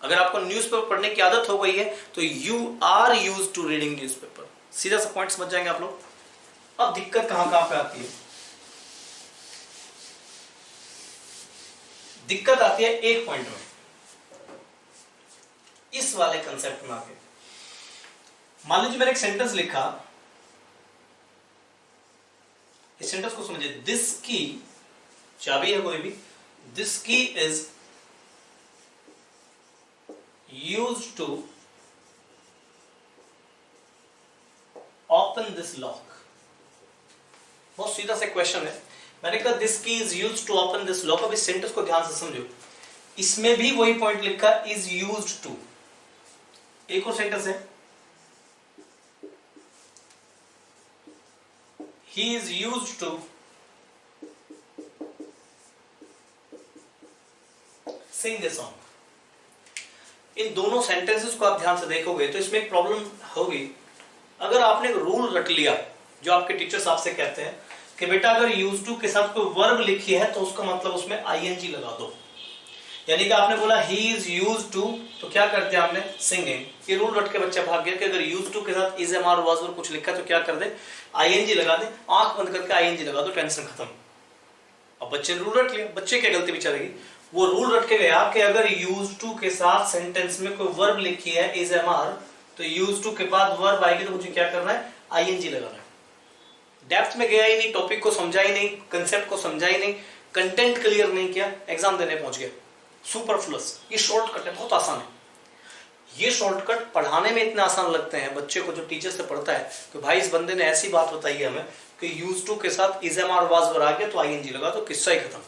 अगर आपको न्यूज़पेपर पढ़ने की आदत हो गई है तो you are use to reading newspaper. सीधा सा पॉइंट समझ जाएंगे आप लोग। अब दिक्कत कहां कहां पे आती है? दिक्कत आती है एक पॉइंट में, इस वाले कंसेप्ट में आके। मान लीजिए मैंने एक सेंटेंस लिखा, इस सेंटेंस को समझिए, दिस की चाबी है कोई भी, this key is used to open this lock. बहुत सीधा सा क्वेश्चन है। मैंने कहा this key is used to open this lock. अब इस सेंटेंस को ध्यान से समझो, इसमें भी वही पॉइंट लिखा इज यूज्ड टू। एक और सेंटेंस है, he is used to sing a song। इन दोनों सेंटेंसेस को आप ध्यान से देखोगे तो इसमें एक प्रॉब्लम होगी। अगर आपने एक रूल रट लिया, जो आपके टीचर्स आपसे कहते हैं कि बेटा अगर यूज टू के साथ कोई वर्ब लिखी है तो उसका मतलब उसमें आईएनजी लगा दो। यानी कि आपने बोला ही इज यूज टू, तो क्या कर दिया आपने? सिंगिंग। ये रूल रट के बच्चा भाग गया कि अगर यूज टू के साथ इज एम आर वाज और कुछ लिखा तो क्या कर दे? आईएनजी लगा दे। आंख बंद करके आईएनजी लगा दो, टेंशन खत्म। अब बच्चे ने रूल रट लिया, बच्चे क्या गलती बेचारे की, वो रूल रट के गया कि अगर यूज टू के साथ सेंटेंस में कोई वर्ब लिखी है इज एम आर, तो यूज टू के बाद वर्ब आएगी तो मुझे क्या करना है? आईएनजी लगाना है। डेप्थ में गया ही नहीं, टॉपिक को समझा ही नहीं, कंसेप्ट को समझा ही नहीं, कंटेंट क्लियर नहीं किया, एग्जाम देने पहुंच गया। सुपरफ्लुअस। ये शॉर्टकट है, बहुत आसान है। ये शॉर्टकट पढ़ाने में इतने आसान लगते हैं बच्चे को जो टीचर से पढ़ता है कि भाई इस बंदे ने ऐसी बात बताई है हमें कि यूज टू के साथ is am are was were आ गया तो आईएनजी लगा तो किस्सा ही खत्म।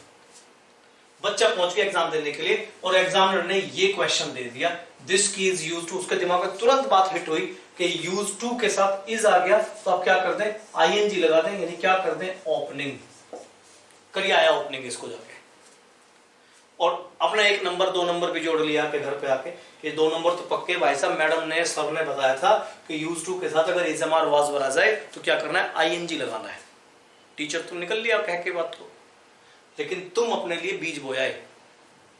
बच्चा पहुंच गया एग्जाम देने के लिए और एग्जामिनर ने ये क्वेश्चन दे दिया this key is use to. उसके दिमाग में तुरंत बात हिट हुई कि यूज टू के साथ इज आ गया तो आप क्या कर दें? आईएनजी लगा दें, यानी क्या कर दें? ओपनिंग। करिए आया ओपनिंग इसको जाके, और अपना 1 नंबर 2 नंबर भी जोड़ लिया के घर पे आके कि 2 नंबर तो पक्के भाई साहब, मैडम ने सर ने बताया था कि यूज टू के साथ अगर is am are was were आ जाए तो क्या करना है? आईएनजी लगाना है। टीचर तो निकल लिया कह के बात को, लेकिन तुम अपने लिए बीज बोया है,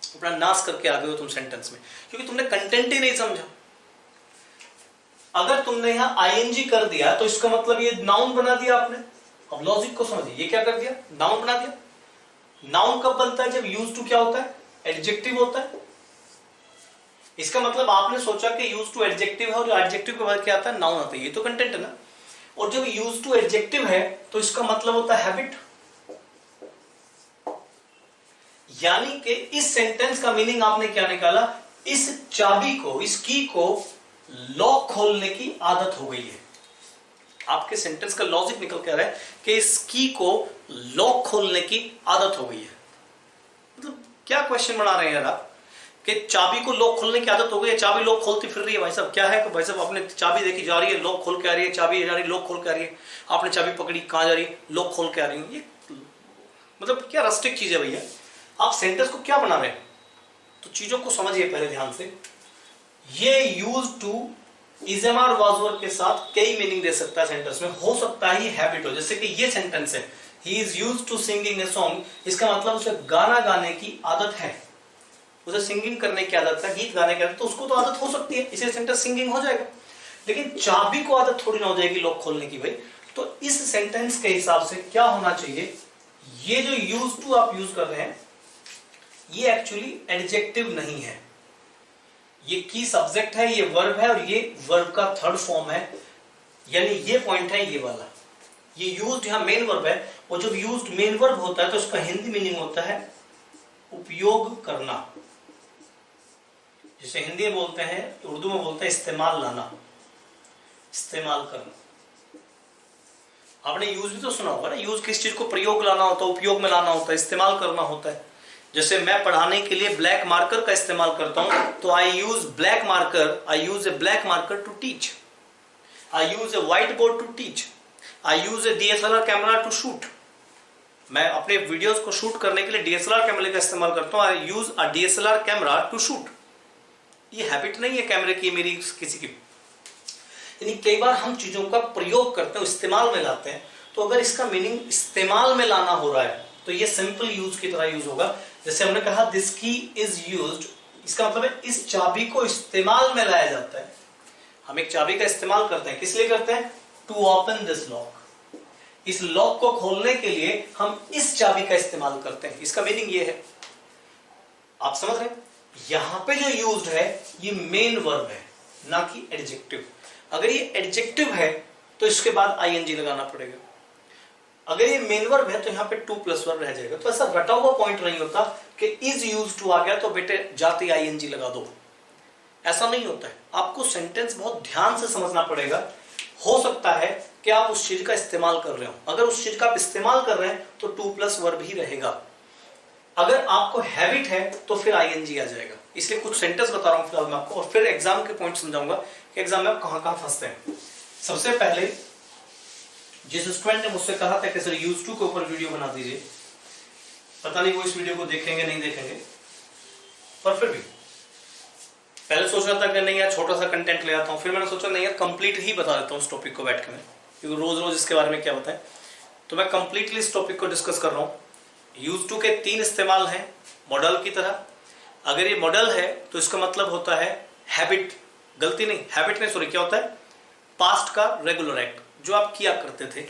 अपना नाश करके आ गए हो तुम सेंटेंस में, क्योंकि तुमने कंटेंट ही नहीं समझा। अगर तुमने यहां आईएनजी कर दिया तो इसका मतलब ये नाउन बना दिया आपने। अब लॉजिक को समझिए, ये क्या कर दिया? नाउन बना दिया। नाउन कब बनता है? जब यूज टू क्या होता है? एडजेक्टिव होता है। इसका मतलब आपने सोचा कि यूज टू एडजेक्टिव है और एडजेक्टिव के बाद क्या आता है? नाउन आता है। ये तो कंटेंट है ना। और जब यूज टू एडजेक्टिव है तो इसका मतलब होता है हैबिट। यानी कि इस सेंटेंस का मीनिंग आपने क्या निकाला? इस चाबी को, इस की को लॉक खोलने की आदत हो गई है। आपके सेंटेंस का लॉजिक निकल के आ रहा है कि इस की को लॉक खोलने की आदत हो गई है। मतलब क्या क्वेश्चन बना रहे हैं यार आप कि चाबी को लॉक खोलने की आदत हो गई है, चाबी लॉक खोलती फिर रही है। भाई साहब क्या है कि भाई साहब आपने चाबी देखी जा रही है, लॉक खोल के आ रही है, चाबी जा रही है, लॉक खोल के आ रही है, आपने चाबी पकड़ी कहां जा रही है? लॉक खोल के आ रही है। ये मतलब क्या रस्टिक चीज है भैया? आप सेंटेंस को क्या बना रहे हैं? तो चीजों को समझिए पहले ध्यान से। ये use to is am are was were के साथ कई मीनिंग दे सकता है सेंटेंस में। हो सकता है ये हैबिट हो, जैसे कि ये सेंटेंस है he is used to singing a song, इसका मतलब उसे गाना गाने की आदत है, उसे सिंगिंग करने की आदत है, गीत गाने की आदत, तो उसको तो आदत हो सकती है, इसे सेंटेंस सिंगिंग हो जाएगा। लेकिन चाबी को आदत थोड़ी ना हो जाएगी लॉक खोलने की भाई। तो इस सेंटेंस के हिसाब से क्या होना चाहिए? ये जो यूज टू आप यूज कर रहे हैं ये एक्चुअली एडजेक्टिव नहीं है, ये की सब्जेक्ट है, ये वर्ब है और ये वर्ब का थर्ड फॉर्म है। यानी ये पॉइंट है ये वाला। ये यूज्ड यहां मेन वर्ब है, और जब यूज्ड मेन वर्ब होता है तो उसका हिंदी मीनिंग होता है उपयोग करना। जिसे हिंदी में बोलते हैं, उर्दू में बोलते हैं इस्तेमाल लाना, इस्तेमाल करना। आपने यूज भी तो सुना होगा ना, यूज किस चीज को प्रयोग लाना होता है, उपयोग में लाना होता है, इस्तेमाल करना होता है। जैसे मैं पढ़ाने के लिए ब्लैक मार्कर का इस्तेमाल करता हूं, तो I use black marker, I use a black marker to teach, I use a white board to teach, I use a DSLR camera to shoot. मैं अपने वीडियोस को शूट करने के लिए डीएसएलआर कैमरे का इस्तेमाल करता हूं, I use a DSLR camera to shoot. ये हैबिट नहीं है कैमरे की मेरी किसी की। यानी कई बार हम चीजों का प्रयोग करते हैं, इस्तेमाल में लाते हैं, तो अगर इसका मीनिंग इस्तेमाल में लाना हो रहा है तो ये सिंपल यूज की तरह यूज होगा। जैसे हमने कहा दिस की इज यूज्ड, इसका मतलब है इस चाबी को इस्तेमाल में लाया जाता है। हम एक चाबी का इस्तेमाल करते हैं, किस लिए करते हैं? To open this lock. इस लॉक को खोलने के लिए हम इस चाबी का इस्तेमाल करते हैं। इसका मीनिंग ये है, आप समझ रहे हैं? यहां पे जो यूज्ड है ये मेन वर्ब है, ना कि एडजेक्टिव। अगर ये एडजेक्टिव है तो इसके बाद आईएनजी लगाना पड़ेगा। अगर ये मेन वर्ब है तो यहाँ पे टू प्लस वर्ब रह जाएगा। तो ऐसा रटा हुआ पॉइंट नहीं होता कि इज यूज्ड टू आ गया तो बेटे जाते आईएनजी लगा दो, ऐसा नहीं होता है। आपको सेंटेंस बहुत ध्यान से समझना पड़ेगा। हो सकता है कि आप उस चीज का इस्तेमाल कर रहे हो, अगर उस चीज का आप इस्तेमाल कर रहे हैं तो टू प्लस वर्ब ही रहेगा। अगर आपको हैबिट है तो फिर आईएनजी आ जाएगा। इसलिए कुछ सेंटेंस बता रहा हूं फिलहाल मैं आपको, और फिर एग्जाम के पॉइंट समझाऊंगा कि एग्जाम में आप कहां कहां फंसते हैं। सबसे पहले जिस स्टूडेंट ने मुझसे कहा था कि सर यूज टू के ऊपर वीडियो बना दीजिए, पता नहीं वो इस वीडियो को देखेंगे नहीं देखेंगे, पर फिर भी पहले सोच रहा था कि नहीं यार छोटा सा कंटेंट ले आता हूं, फिर मैंने सोचा नहीं यार कंप्लीट ही बता देता हूं इस टॉपिक को बैठ के मैं, क्योंकि रोज रोज इसके बारे में क्या बताएं। तो मैं कंप्लीटली इस टॉपिक को डिस्कस कर रहा हूं। यूज टू के 3 इस्तेमाल हैं मॉडल की तरह। अगर ये मॉडल है तो इसका मतलब होता है हैबिट, गलती नहीं, हैबिट नहीं सॉरी, क्या होता है? पास्ट का रेगुलर एक्ट, जो आप किया करते थे।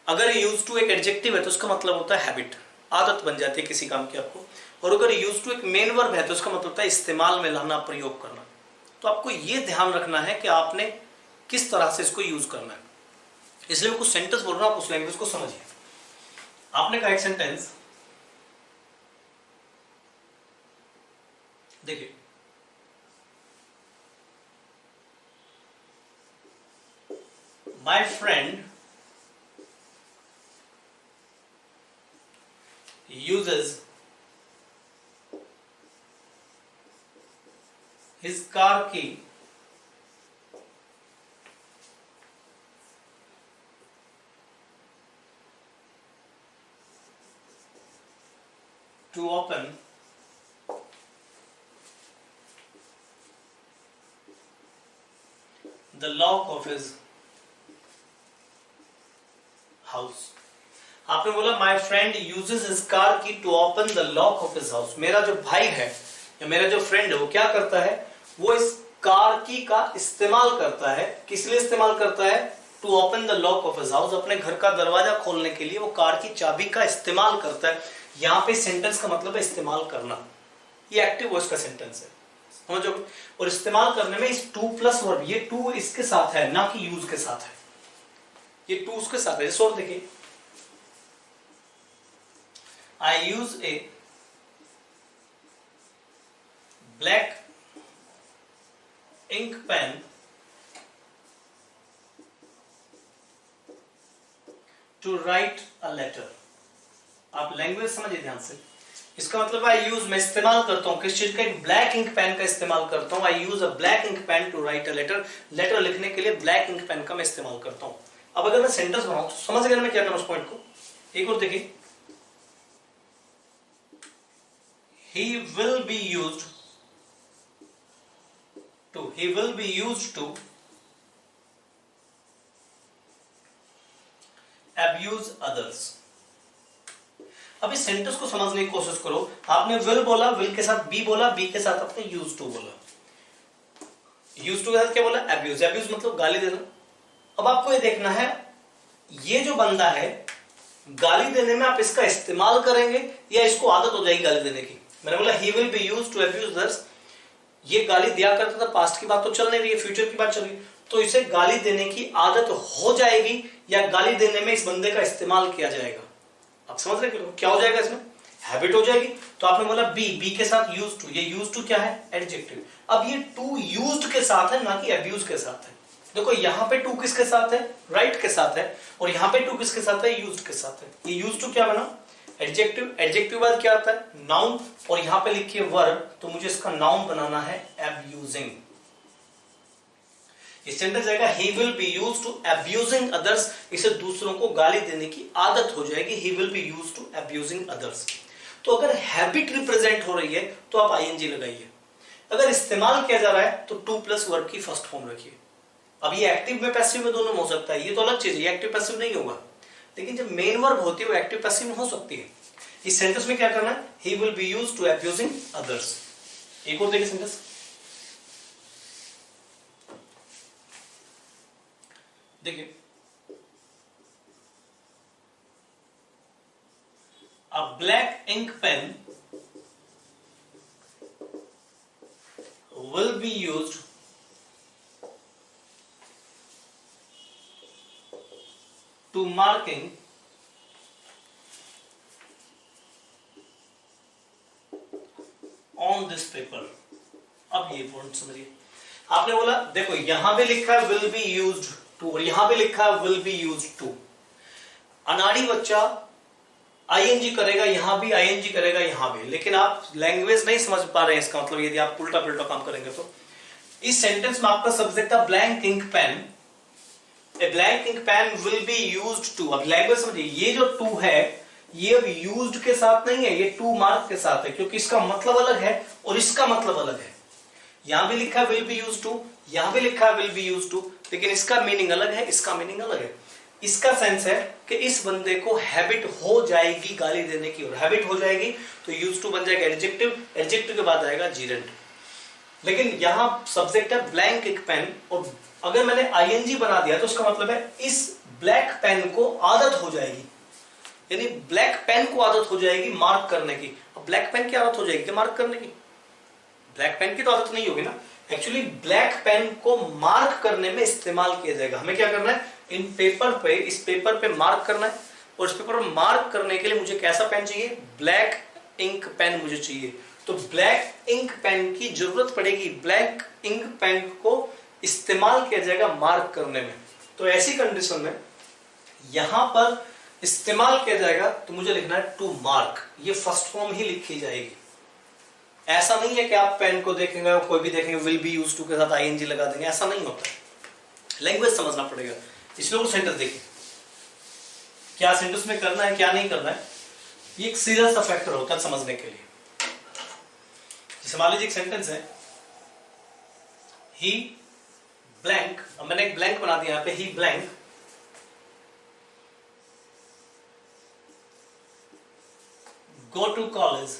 अगर यूज टू एक एडजेक्टिव है तो उसका मतलब होता है हैबिट, आदत बन जाती है किसी काम की आपको। और अगर यूज टू एक मेन वर्ब है तो उसका मतलब होता है इस्तेमाल में लाना, प्रयोग करना। तो आपको यह ध्यान रखना है कि आपने किस तरह से इसको यूज करना है। इसलिए मैं कुछ सेंटेंस बोल रहा हूं, आप उस लैंग्वेज को समझिए। आपने कहा एक सेंटेंस, देखिए my friend uses his car key to open the lock of his house. आपने बोला my friend uses his car key to open the lock of his house. मेरा जो भाई है या मेरा जो फ्रेंड है वो क्या करता है? वो इस कार की का इस्तेमाल करता है। किस लिए इस्तेमाल करता है? To open the lock of his house. अपने घर का दरवाजा खोलने के लिए वो कार की चाबी का इस्तेमाल करता है। यहाँ पे सेंटेंस का मतलब है इस्तेमाल करना। ये एक्टिव वॉइस का सेंटेंस है, समझो। और इस्तेमाल करने में इस टू प्लस वर्ब, ये टू इसके साथ है ना कि यूज के साथ है, ये टू उसके साथ है। और देखिए I use a black ink pen to write a letter. आप लैंग्वेज समझिए ध्यान से। इसका मतलब आई यूज, मैं इस्तेमाल करता हूं किस चीज का? एक ब्लैक इंक पेन का इस्तेमाल करता हूं। I use a black ink pen to write a letter. Letter लिखने के लिए ब्लैक इंक पेन का मैं इस्तेमाल करता हूं। अब अगर मैं सेंटेंस बनाऊं तो समझ गया मैं क्या करूं उस पॉइंट को। एक और देखिए, he will be used to abuse others। अब इस सेंटेंस को समझने की कोशिश करो। आपने will बोला, will के साथ be बोला, be के साथ आपने used to बोला। used to के साथ क्या बोला? abuse। abuse मतलब गाली देना। अब आपको ये देखना है, ये जो बंदा है गाली देने में आप इसका इस्तेमाल करेंगे या इसको आदत हो जाएगी गाली देने की। मैंने बोला he will be used to abuse others, ये गाली दिया करता था, पास्ट की बात तो चल नहीं रही है, फ्यूचर की बात चल रही है, तो इसे गाली देने की आदत हो जाएगी या गाली देने में इस बंदे का इस्तेमाल किया जाएगा। आप समझ रहे हो क्या हो जाएगा? इसमें हैबिट हो जाएगी। तो आपने बोला बी के साथ यूज टू, ये यूज टू क्या है? एडजेक्टिव। अब ये टू यूज्ड के साथ है ना कि अब्यूज के साथ है। देखो यहाँ पे टू किसके साथ है? राइट के साथ है। और यहाँ पे टू किसके साथ है? यूज्ड के साथ है। ये यूज्ड टू क्या बना? एडजेक्टिव, एडजेक्टिव बाद क्या आता है? नाउन, और यहां पे लिखिए वर्ब, तो मुझे इसका नाउन बनाना है अब्यूजिंग। इस सेंटेंस जाएगा he will be used to abusing others, इसे दूसरों को गाली देने की आदत हो जाएगी, he will be used to abusing others. तो अगर हैबिट रिप्रेजेंट हो रही है तो आप आईएनजी लगाइए, अगर इस्तेमाल किया जा रहा है तो टू प्लस वर्ब की फर्स्ट फॉर्म रखिए। अब ये एक्टिव में पैसिव में दोनों में हो सकता है, ये तो अलग चीज है, ये एक्टिव पैसिव नहीं होगा, लेकिन जब मेन वर्ब होती है वो एक्टिव पैसिव में हो सकती है। इस सेंटेंस में क्या करना है? He will be used to abusing others. एक और देखिए सेंटेंस, देखिए, a black ink pen will be used to marking on this paper। अब ये पॉइंट समझिए, आपने बोला देखो यहां भी लिखा है will be used to और यहां भी लिखा है will be used to। अनाड़ी बच्चा आईएनजी करेगा, यहां भी आईएनजी करेगा, यहां भी, लेकिन आप लैंग्वेज नहीं समझ पा रहे हैं इसका मतलब, यदि आप उल्टा पुल्टा काम करेंगे तो। इस सेंटेंस में आपका सब्जेक्ट था blank ink pen, a blank ink pen will be used to. अब लैंग्वेज समझिए, ये जो टू है ये अब यूज्ड के साथ नहीं है, ये टू मार्क के साथ है, क्योंकि इसका मतलब अलग है और इसका मतलब अलग है। यहां भी लिखा है विल बी यूज्ड टू, यहां भी लिखा है विल बी यूज्ड टू, लेकिन इसका मीनिंग अलग है, इसका मीनिंग अलग है। इसका सेंस है कि इस बंदे को हैबिट हो जाएगी गाली देने की, और हैबिट हो जाएगी तो यूज्ड टू बन जाएगा एडजेक्टिव, एडजेक्टिव के बाद आएगा जीरेंट। लेकिन यहां सब्जेक्ट है ब्लैंक एक पेन, और अगर मैंने आईएनजी बना दिया तो उसका मतलब है इस ब्लैक पेन को आदत हो जाएगी, यानी ब्लैक पेन को आदत हो जाएगी मार्क करने की। अब ब्लैक पेन की आदत हो जाएगी मार्क करने की? ब्लैक पेन की तो आदत नहीं होगी ना। एक्चुअली ब्लैक पेन को मार्क करने में इस्तेमाल किया जाएगा। हमें क्या करना है? इन पेपर पे, इस पेपर पे मार्क करना है, और इस पेपर पर मार्क करने के लिए मुझे कैसा पेन चाहिए? ब्लैक इंक पेन मुझे चाहिए। तो ब्लैक इंक पेन की जरूरत पड़ेगी, ब्लैक इंक पेन को इस्तेमाल किया जाएगा मार्क करने में। तो ऐसी कंडीशन में यहां पर इस्तेमाल किया जाएगा तो मुझे लिखना है टू मार्क, ये फर्स्ट फॉर्म ही लिखी जाएगी। ऐसा नहीं है कि आप पेन को देखेंगे, कोई भी देखेंगे विल बी यूज्ड टू के साथ आईएनजी लगा देंगे, ऐसा नहीं होता है। लैंग्वेज समझना पड़ेगा। इसलिए वो सेंटेंस देखिए, क्या सेंटेंस में करना है क्या नहीं करना है, ये एक सीधा सा फैक्टर होता है समझने के लिए। जैसे मान लीजिए एक सेंटेंस है ही ब्लैंक, अब मैंने एक ब्लैंक बना दिया यहां पे, he blank go to college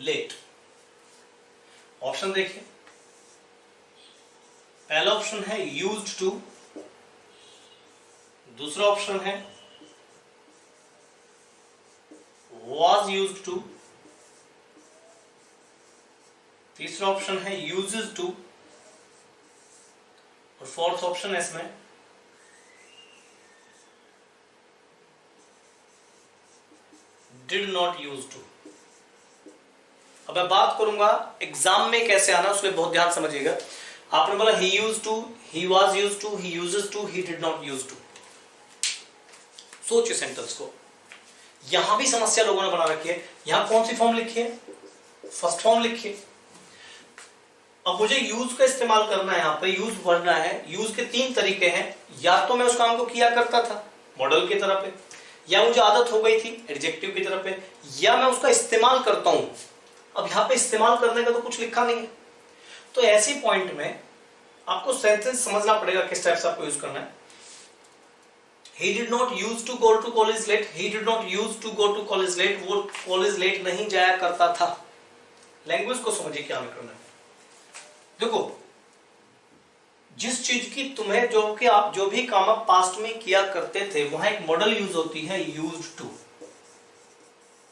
late। Option देखिए, पहला ऑप्शन है used to, दूसरा ऑप्शन है was used to, तीसरा ऑप्शन है uses to, और फोर्थ ऑप्शन है इसमें did not use to। अब मैं बात करूंगा एग्जाम में कैसे आना, उसमें बहुत ध्यान समझिएगा। आपने बोला he used to, he was used to, he uses to, he did not use to। सोचिए सेंटेंस को, यहां भी समस्या लोगों ने बना रखी है। यहां कौन सी फॉर्म लिखी है? फर्स्ट फॉर्म लिखिए। अब मुझे यूज का इस्तेमाल करना है, यहां पे यूज भरना है। यूज के तीन तरीके हैं, या तो मैं उस काम को किया करता था मॉडल की तरह पे, या मुझे आदत हो गई थी एडजेक्टिव की तरफ पे, या मैं उसका इस्तेमाल करता हूं। अब यहां पे इस्तेमाल करने का तो कुछ लिखा नहीं है, तो ऐसी पॉइंट में आपको सेंटेंस समझना पड़ेगा किस टाइप से आपको यूज करना है। He did not use to go to college late, he did not use to go to college late, वो कॉलेज लेट नहीं जाया करता था। लैंग्वेज को समझिए क्या हमें करना है। देखो, जिस चीज की तुम्हें जो कि आप जो भी काम आप पास्ट में किया करते थे, वहां एक मॉडल यूज होती है यूज्ड टू।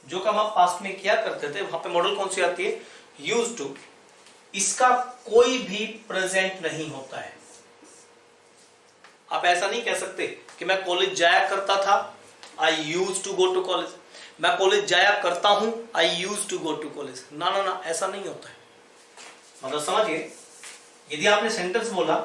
जो काम आप पास्ट में किया करते थे वहां पे मॉडल कौन सी आती है? Used to. इसका कोई भी प्रेजेंट नहीं होता है। आप ऐसा नहीं कह सकते कि मैं कॉलेज जाया करता था, I use to go to college. मैं कॉलेज जाया करता हूं, I use to go to college. ना ना ना, ऐसा नहीं होता है। मतलब समझिए, यदि आपने सेंटेंस बोला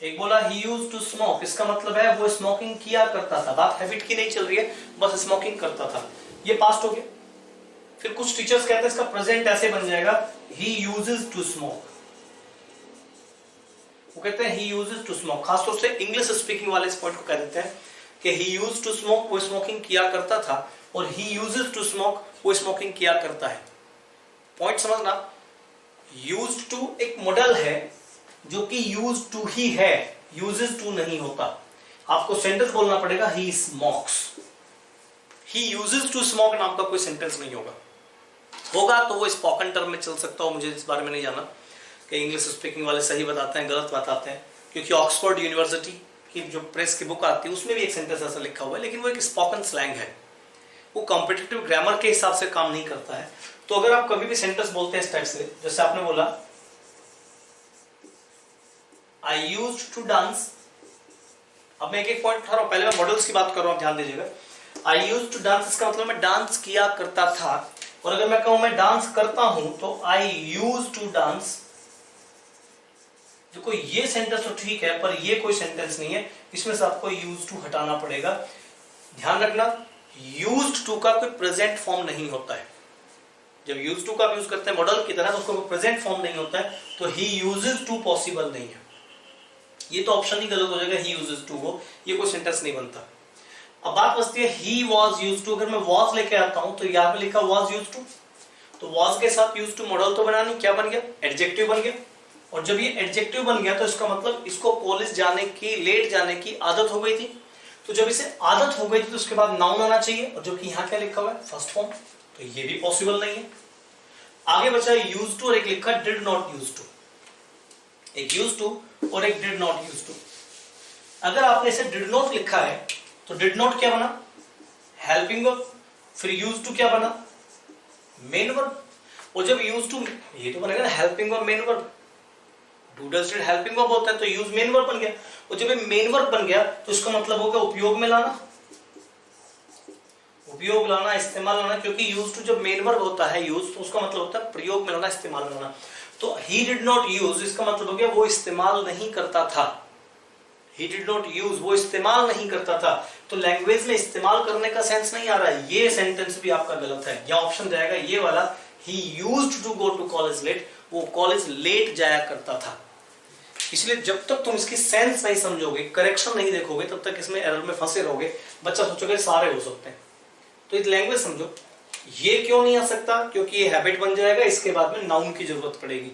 एक बोला ही यूज्ड टू स्मोक, इसका मतलब है वो स्मोकिंग किया करता था, बात हैबिट की नहीं चल रही है, बस स्मोकिंग करता था, ये पास्ट हो गया। फिर कुछ टीचर्स कहते हैं इसका प्रेजेंट ऐसे बन जाएगा, ही यूजेस टू स्मोक, वो कहते हैं ही यूजेस टू स्मोक, खासतौर से इंग्लिश स्पीकिंग वाले इस पॉइंट को कह देते हैं कि ही यूज्ड टू स्मोक, वो स्मोकिंग किया करता था, और ही यूजेस टू स्मोक, वो स्मोकिंग किया करता है। पॉइंट समझना, यूज्ड टू एक मॉडल है जो कि यूज्ड टू ही है, यूजेस टू नहीं होता। आपको सेंटेंस बोलना पड़ेगा he smokes, he uses to smoke नाम का कोई सेंटेंस नहीं होगा, होगा तो वो स्पोकन टर्म में चल सकता हो, मुझे इस बारे में नहीं जाना कि इंग्लिश स्पीकिंग वाले सही बताते हैं गलत बताते हैं, क्योंकि ऑक्सफोर्ड यूनिवर्सिटी की जो प्रेस की बुक आती है उसमें भी एक सेंटेंस ऐसा लिखा हुआ है, लेकिन वो एक स्पोकन स्लैंग है, वो कॉम्पिटिटिव ग्रामर के हिसाब से काम नहीं करता है। तो अगर आप कभी भी सेंटेंस बोलते हैं इस टाइप से, जैसे आपने बोला आई यूज्ड टू डांस, अब मैं एक एक पॉइंट उठा रहा हूं, पहले मैं मॉडल्स की बात कर रहा हूं, ध्यान दीजिएगा। आई यूज्ड टू डांस, इसका मतलब मैं डांस किया करता था, और अगर मैं कहूं मैं डांस करता हूं तो आई यूज्ड टू डांस। देखो ये सेंटेंस तो ठीक है, पर ये कोई सेंटेंस नहीं है, इसमें से आपको यूज्ड टू हटाना पड़ेगा। ध्यान रखना, यूज्ड टू का कोई प्रेजेंट फॉर्म नहीं होता है, जब यूज्ड टू का यूज करते हैं मॉडल की तरह तो उसका कोई प्रेजेंट फॉर्म नहीं होता है, तो ही यूजेस टू पॉसिबल नहीं है, ये तो ऑप्शन ही गलत हो जाएगा, ही यूजेस टू को, ये कोई सेंटेंस नहीं बनता। अब बात बचती है ही वॉज यूज्ड टू, अगर मैं वॉज लेके आता हूं तो यहां पे लिखा वॉज यूज्ड टू, तो वॉज के साथ यूज्ड टू मॉडल तो बना नहीं, क्या बन गया, एडजेक्टिव बन गया, और जब ये एडजेक्टिव बन गया तो इसका मतलब इसको कॉलेज जाने की, लेट जाने की आदत हो गई थी, तो जब इसे आदत हो गई थी तो उसके बाद नाउन आना चाहिए, और जो कि यहाँ क्या लिखा हुआ है फर्स्ट फॉर्म, तो ये भी पॉसिबल नहीं है। आगे बचा यूज्ड टू और एक लिखा डिड नॉट यूज्ड टू, एक यूज्ड टू और एक डिड नॉट यूज्ड टू। अगर आपने इसे डिड नॉट लिखा है तो डिड नॉट क्या बना, हेल्पिंग वर्ब, फिर यूज्ड टू क्या बना, मेन वर्ब, और जब यूज्ड टू ये तो बनेगा ना helping verb main verb, do does did helping verb होता है, तो यूज मेन वर्ब बन गया, और जब ये मेन वर्ब बन गया तो इसका मतलब हो गया उपयोग में लाना, उपयोग लाना, इस्तेमाल लाना, क्योंकि यूज टू जब मेन वर्ब होता है यूज, तो उसका मतलब होता है प्रयोग में लाना, इस्तेमाल में लाना। तो ही डिड नॉट यूज, इसका मतलब हो गया वो इस्तेमाल नहीं करता था, ही डिड नॉट यूज, वो इस्तेमाल नहीं करता था, तो लैंग्वेज में इस्तेमाल करने का सेंस नहीं आ रहा है, ये सेंटेंस भी आपका गलत है, या ऑप्शन जाएगा ये वाला, he used to go to college late, वो कॉलेज लेट जाया करता था। इसलिए जब तक तुम इसकी सेंस नहीं समझोगे, करेक्शन नहीं देखोगे, तब तक इसमें एरर में फंसे रहोगे, बच्चा सोचोगे सारे हो सकते हैं। तो इस लैंग्वेज समझो, ये क्यों नहीं आ सकता, क्योंकि ये हैबिट बन जाएगा, इसके बाद में नाउन की जरूरत पड़ेगी,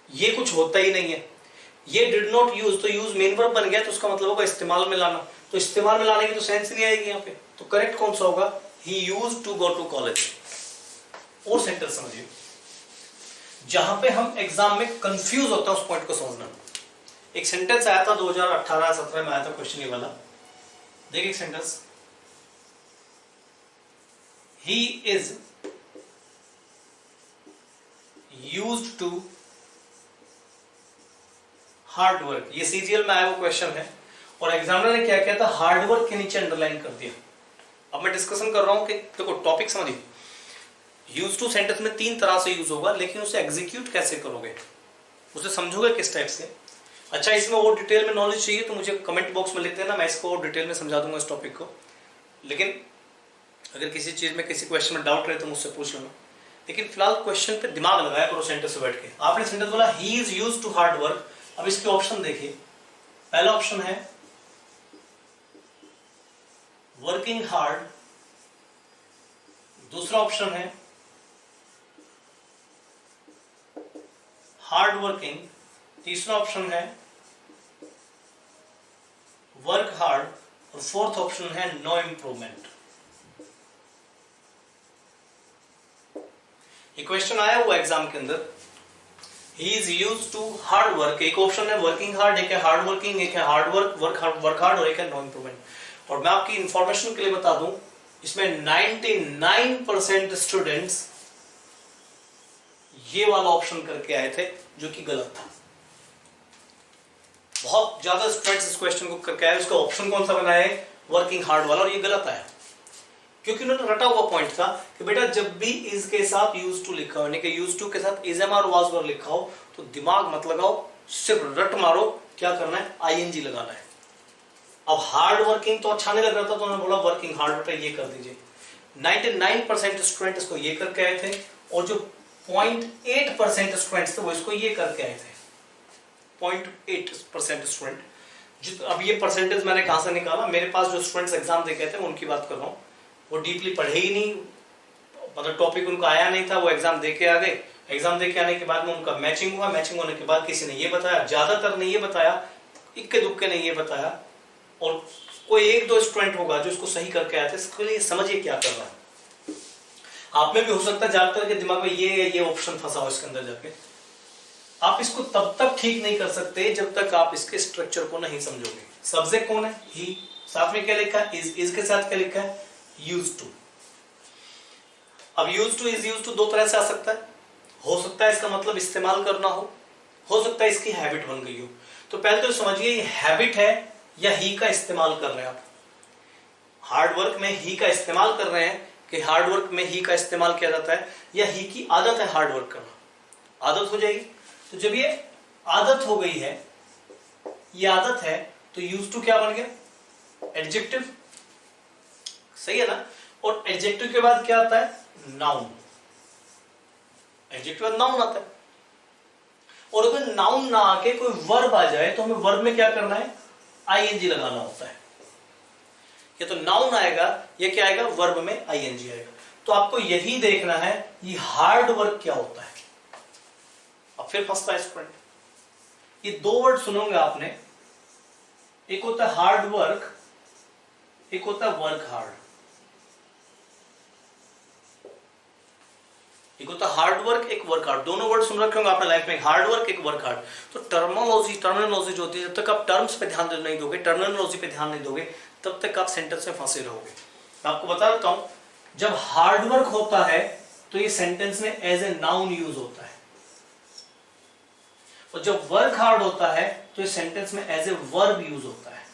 ये कुछ होता ही नहीं है। ये डिड नॉट यूज, तो यूज मेन वर्ब बन गया, तो उसका मतलब होगा इस्तेमाल में लाना, तो इस्तेमाल में लाने की तो सेंस नहीं आएगी यहाँ पे, तो करेक्ट कौन सा होगा, he used to go to college. और सेंटेंस समझिए जहां पे हम एग्जाम में कंफ्यूज होता है, उस पॉइंट को समझना। एक सेंटेंस आया था 2018-17 में आया था क्वेश्चन ये वाला, देखिए sentence, he is used to hard work, ये सीजीएल में आया वो क्वेश्चन है, और एग्जामिनर ने क्या किया था, हार्ड वर्क के नीचे अंडरलाइन कर दिया। अब मैं डिस्कशन कर रहा हूं कि देखो टॉपिक समझिए, यूज टू सेंटेंस में 3 तरह से यूज होगा, लेकिन उसे एग्जीक्यूट कैसे करोगे, उसे समझोगे किस टाइप से। अच्छा, इसमें और डिटेल में नॉलेज चाहिए तो मुझे कमेंट बॉक्स में लिख देना, मैं इसको और डिटेल में समझा दूंगा इस टॉपिक को। लेकिन अगर किसी चीज में, किसी क्वेश्चन में डाउट रहे तो मुझसे पूछ लेना, लेकिन फिलहाल क्वेश्चन पे दिमाग लगाया करो सेंटेंस से बैठ के। आपने सेंटेंस बोला he is used to hard work, अब इसके ऑप्शन देखिए, पहला ऑप्शन है वर्किंग हार्ड, दूसरा ऑप्शन है हार्ड वर्किंग, तीसरा ऑप्शन है वर्क हार्ड, और फोर्थ ऑप्शन है नो इंप्रूवमेंट। ये क्वेश्चन आया हुआ एग्जाम के अंदर, he is used to hard work, एक ऑप्शन है वर्किंग हार्ड, एक है हार्ड वर्किंग, एक है हार्ड वर्क, वर्क हार्ड, और एक है नो इंप्रूवमेंट। और मैं आपकी इंफॉर्मेशन के लिए बता दूं, इसमें 99% स्टूडेंट्स ये वाला ऑप्शन करके आए थे, जो कि गलत था। बहुत ज्यादा स्टूडेंट्स इस क्वेश्चन को करके आए, उसका ऑप्शन कौन सा बनाया है, वर्किंग हार्ड वाला, और ये गलत आया, क्योंकि उन्होंने रटा हुआ पॉइंट था कि बेटा जब भी इज के साथ यूज टू लिखा हो, यानी कि यूज टू के साथ इज एम और वाज वर लिखा हो, तो दिमाग मत लगाओ, सिर्फ रट मारो क्या करना है, आईएनजी लगाना है। अब हार्ड वर्किंग तो अच्छा नहीं लग रहा था, तो उन्होंने बोला वर्किंग हार्ड पे ये कर दीजिए। 99% स्टूडेंट इसको ये करके आए थे, और जो 0.8% स्टूडेंट्स थे वो इसको ये करके आए थे। 0.8% स्टूडेंट। अब ये परसेंटेज मैंने कहां से निकाला, मेरे पास जो स्टूडेंट्स एग्जाम दे गए थे उनकी बात कर रहा हूँ, वो डीपली पढ़े ही नहीं, मतलब टॉपिक उनको आया नहीं था, वो एग्जाम दे के आ गए। एग्जाम दे के आने के बाद में उनका मैचिंग हुआ, मैचिंग होने के बाद किसी ने ये बताया, ज्यादातर ने ये बताया, इक्के दुक्के ने ये बताया, और कोई एक दो स्टूडेंट होगा जो इसको सही करके आया था। इसके लिए समझिए क्या कर रहा है। आप में भी हो सकता है ज्यादातर के दिमाग में ये ऑप्शन फंसा हो इसके अंदर जाके। आप इसको तब तक ठीक नहीं कर सकते जब तक आप इसके स्ट्रक्चर को नहीं समझोगे। सब्जेक्ट कौन है, ही, साथ में क्या लिखा है, इज के साथ क्या लिखा है, यूज्ड टू। अब used to, is used to दो तरह से आ सकता है। हो सकता है इसका मतलब इस्तेमाल करना हो सकता है इसकी हैबिट बन गई हो। तो पहले तो समझिए ये हैबिट है या ही का इस्तेमाल कर रहे हैं आप। हार्ड वर्क में ही का इस्तेमाल कर रहे हैं कि हार्ड वर्क में ही का इस्तेमाल किया जाता है, या ही की आदत है हार्ड वर्क करना, आदत हो जाएगी। तो जब ये आदत हो गई है, ये आदत है, तो यूज टू क्या बन गया, एडजेक्टिव, सही है ना। और एडजेक्टिव के बाद क्या आता है, नाउन। एडजेक्टिव बाद नाउन आता है। और अगर नाउन ना आके कोई वर्ब आ जाए तो हमें वर्ब में क्या करना है, आईएनजी लगाना होता है। या तो नाउन आएगा या क्या आएगा, वर्ब में आईएनजी आएगा। तो आपको यही देखना है ये हार्ड वर्क क्या होता है। अब फिर फंसता है स्टूडेंट, ये दो वर्ड सुनोगे आपने, एक होता है हार्ड वर्क, एक होता है वर्क हार्ड। एक होता है हार्ड वर्क, एक वर्क हार्ड। दोनों वर्ड सुन रखे होंगे आपने लाइफ में, हार्ड वर्क, एक वर्क हार्ड। तो टर्मिनोलॉजी जो होती है, जब तक आप टर्म्स पे ध्यान नहीं दोगे, टर्मिनोलॉजी पे ध्यान नहीं दोगे, तब तक आप सेंटेंस में फंसे रहोगे। आपको बता देता हूं, जब हार्ड वर्क होता है तो ये सेंटेंस में एज ए नाउन यूज होता है, और जब वर्क हार्ड होता है तो ये सेंटेंस में एज ए वर्ब यूज होता है।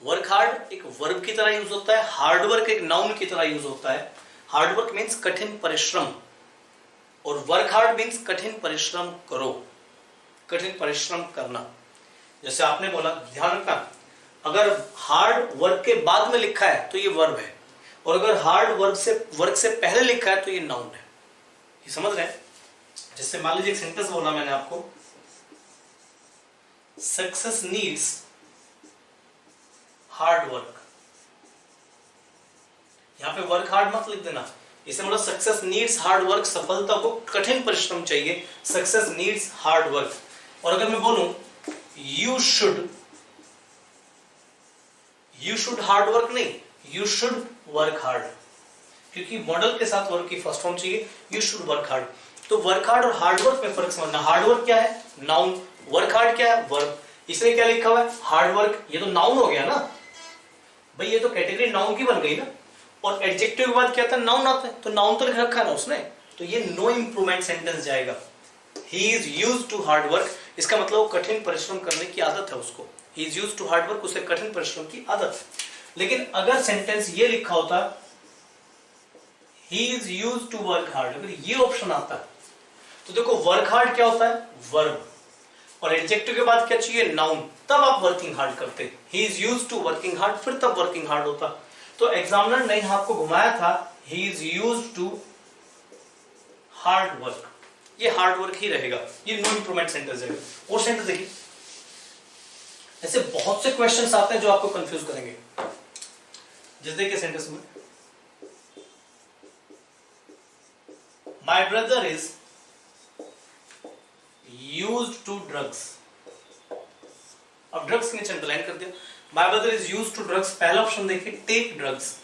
वर्क हार्ड एक वर्ब की तरह यूज होता है, हार्ड वर्क एक नाउन की तरह यूज होता है। हार्ड वर्क मीन्स कठिन परिश्रम, और वर्क हार्ड मीन्स कठिन परिश्रम करो, कठिन परिश्रम करना। जैसे आपने बोला, ध्यान रखना, अगर हार्ड वर्क के बाद में लिखा है तो ये वर्ब है, और अगर हार्ड वर्क से पहले लिखा है तो ये नाउन है। ये समझ रहे हैं। जैसे मान लीजिए एक सेंटेंस बोला मैंने आपको, सक्सेस नीड्स हार्ड वर्क। यहां पे वर्क हार्ड मत लिख देना, इसे मतलब सक्सेस नीड्स हार्ड वर्क, सफलता को कठिन परिश्रम चाहिए, सक्सेस नीड्स हार्ड वर्क। और अगर मैं बोलूं यू शुड हार्ड वर्क, नहीं, यू शुड वर्क हार्ड, क्योंकि मॉडल के साथ वर्क की फर्स्ट फॉर्म चाहिए, यू शुड वर्क हार्ड। तो वर्क हार्ड और हार्ड वर्क में फर्क समझना। हार्ड वर्क क्या है, नाउन, वर्क हार्ड क्या है, वर्ब। इसने क्या लिखा हुआ है, हार्ड वर्क, ये तो नाउन हो गया ना भाई, ये तो कैटेगरी नाउन की बन गई ना। और एडजेक्टिव के बाद क्या था, नाउन आता है, तो नाउन तो लिख रखा है ना उसने, तो ये नो इंप्रूवमेंट सेंटेंस जाएगा। He is used to hard work, इसका मतलब वो कठिन परिश्रम करने की आदत है उसको। He is used to hard work, उसे कठिन परिश्रम की आदत है। लेकिन अगर सेंटेंस ये लिखा होता he is used to work hard, अगर ये ऑप्शन आता तो देखो वर्क हार्ड क्या होता है, वर्ब, और एडजेक्टिव के बाद क्या चाहिए, नाउन, तब आप वर्किंग हार्ड करते। He is used to working hard, फिर तब वर्किंग हार्ड होता। तो एग्जामिनर ने यहां आपको घुमाया था, he is used to hard work, ये हार्ड वर्क ही रहेगा, ये नो इंप्रूवमेंट सेंटेंस है। और सेंटेंस देखिए, ऐसे बहुत से क्वेश्चंस आते हैं जो आपको कंफ्यूज करेंगे। जैसे देखिए सेंटेंस में, my brother is used to drugs. अब ड्रग्स के नीचे अंडरलाइन कर दिया, my brother is used to drugs. पहला ऑप्शन देखिए, टेक ड्रग्स।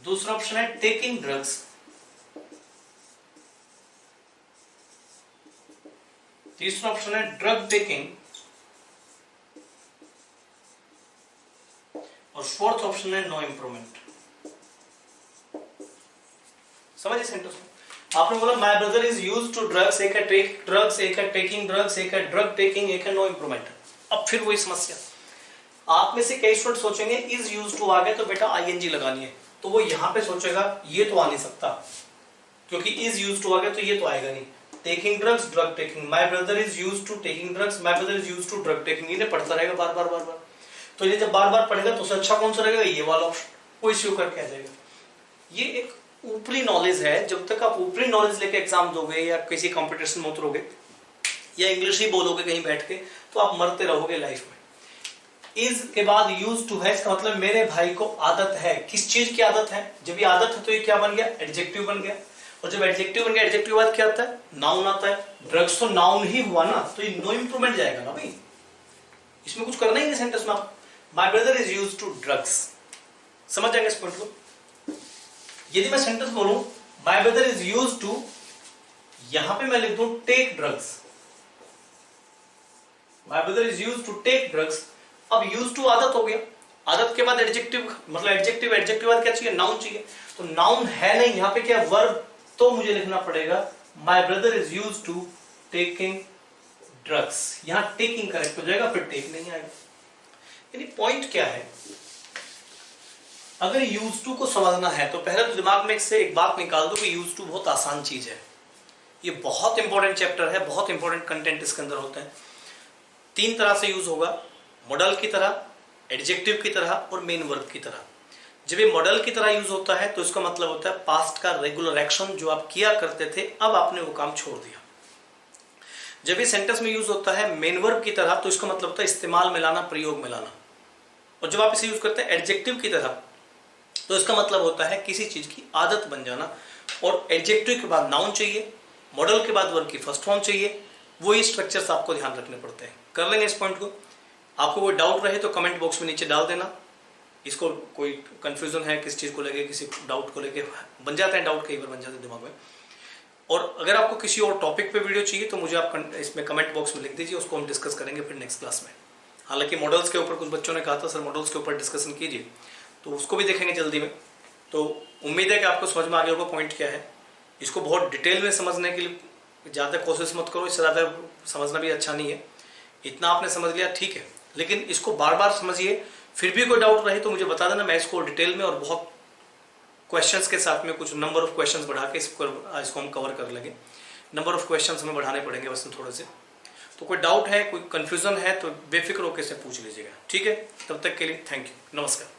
दूसरा ऑप्शन है टेकिंग ड्रग्स। तीसरा ऑप्शन है ड्रग टेकिंग, और फोर्थ ऑप्शन है नो इंप्रूवमेंट। समझिए सेंटेंस को, आपने बोला my brother is used to drugs, एक है टेक ड्रग्स, एक है टेकिंग ड्रग्स, एक है ड्रग टेकिंग, एक है नो इंप्रूवमेंट। अब फिर वही समस्या, आप में से कई स्टूडेंट सोचेंगे इज यूज्ड टू आ गए तो बेटा आईएनजी लगानी है, तो वो यहां पे सोचेगा ये तो आ नहीं सकता, क्योंकि इज यूज्ड टू आ गया तो ये तो आएगा नहीं। Taking drugs, drug taking, my brother is used to taking drugs, my brother is used to drug taking. ये पढ़ता रहेगा बार बार बार बार। तो ये जब बार बार पढ़ेगा तो उससे अच्छा कौन सा रहेगा, ये वाला ऑप्शन, वो इश्यू करके आ जाएगा। ये एक ऊपरी नॉलेज है, जब तक आप ऊपरी नॉलेज लेके एग्जाम दोगे या किसी कंपटीशन में उतरोगे या इंग्लिश ही बोलोगे कहीं बैठ के, तो आप मरते रहोगे लाइफ में। इज के बाद यूज टू है, इसका मतलब मेरे भाई को आदत है। किस चीज की आदत है? जब ये आदत है तो ये क्या बन गया, एडजेक्टिव बन गया। और जब एडजेक्टिव बन गया, एडजेक्टिव के बाद क्या आता है, नाउन आता है। ड्रग्स तो नाउन ही हुआ ना, तो ये नो इंप्रूवमेंट जाएगा ना भाई, इसमें कुछ करना ही नहीं सेंटेंस में। आप my brother is used to drugs, समझ जाएंगे इस पॉइंट को। यदि मैं सेंटेंस बोलूं my brother is used to, यहां पे मैं लिख दूं take drugs, my brother is used to take drugs. अब यूज टू आदत हो गया, आदत के बाद एडजेक्टिव, मतलब एडजेक्टिव, एडजेक्टिव बाद क्या चाहिए, नाउन चाहिए। तो नाउन है नहीं, यहाँ पे क्या वर्ब, तो मुझे लिखना पड़ेगा my brother is used to taking drugs. यहां टेकिंग करेक्ट हो जाएगा, फिर टेक नहीं आएगा। यानी पॉइंट क्या है, अगर यूज टू को समझना है तो पहले तो दिमाग में से एक बात निकाल दो कि यूज टू बहुत आसान चीज है। ये बहुत इंपॉर्टेंट चैप्टर है, बहुत इंपॉर्टेंट कंटेंट इसके अंदर होते हैं। 3 तरह से यूज होगा, मॉडल की तरह, एडजेक्टिव की तरह और मेन वर्ब की तरह। जब ये मॉडल की तरह यूज होता है तो इसका मतलब होता है पास्ट का रेगुलर एक्शन जो आप किया करते थे, अब आपने वो काम छोड़ दिया। जब ये सेंटेंस में यूज होता है मेन वर्ब की तरह तो इसका मतलब होता है इस्तेमाल में लाना, प्रयोग में लाना। और जब आप इसे यूज करते हैं एडजेक्टिव की तरह तो इसका मतलब होता है किसी चीज की आदत बन जाना। और एडजेक्टिव के बाद नाउन चाहिए, मॉडल के बाद वर्ब की फर्स्ट फॉर्म चाहिए। वही स्ट्रक्चर्स आपको ध्यान रखने पड़ते हैं। कर लेंगे इस पॉइंट को। आपको कोई डाउट रहे तो कमेंट बॉक्स में नीचे डाल देना। इसको कोई कंफ्यूजन है किस चीज को लेके, किसी डाउट को लेके, बन जाता है डाउट, कई बार बन जाता है दिमाग में। और अगर आपको किसी और टॉपिक पे वीडियो चाहिए तो मुझे आप इसमें कमेंट बॉक्स में लिख दीजिए, उसको हम डिस्कस करेंगे फिर नेक्स्ट क्लास में। हालांकि मॉडल्स के ऊपर कुछ बच्चों ने कहा था सर मॉडल्स के ऊपर डिस्कशन कीजिए, तो उसको भी देखेंगे जल्दी में। तो उम्मीद है कि आपको समझ में आ गया होगा पॉइंट क्या है। इसको बहुत डिटेल में समझने के लिए ज़्यादा कोशिश मत करो, इससे ज़्यादा समझना भी अच्छा नहीं है। इतना आपने समझ लिया ठीक है, लेकिन इसको बार बार समझिए। फिर भी कोई डाउट रहे तो मुझे बता देना, मैं इसको डिटेल में और बहुत क्वेश्चंस के साथ में कुछ नंबर ऑफ क्वेश्चंस बढ़ा के इसको हम कवर कर लेंगे। नंबर ऑफ क्वेश्चंस हमें बढ़ाने पड़ेंगे बस थोड़े से। तो कोई डाउट है, कोई कंफ्यूजन है तो बेफिक्र होकर से पूछ लीजिएगा, ठीक है। तब तक के लिए थैंक यू, नमस्कार।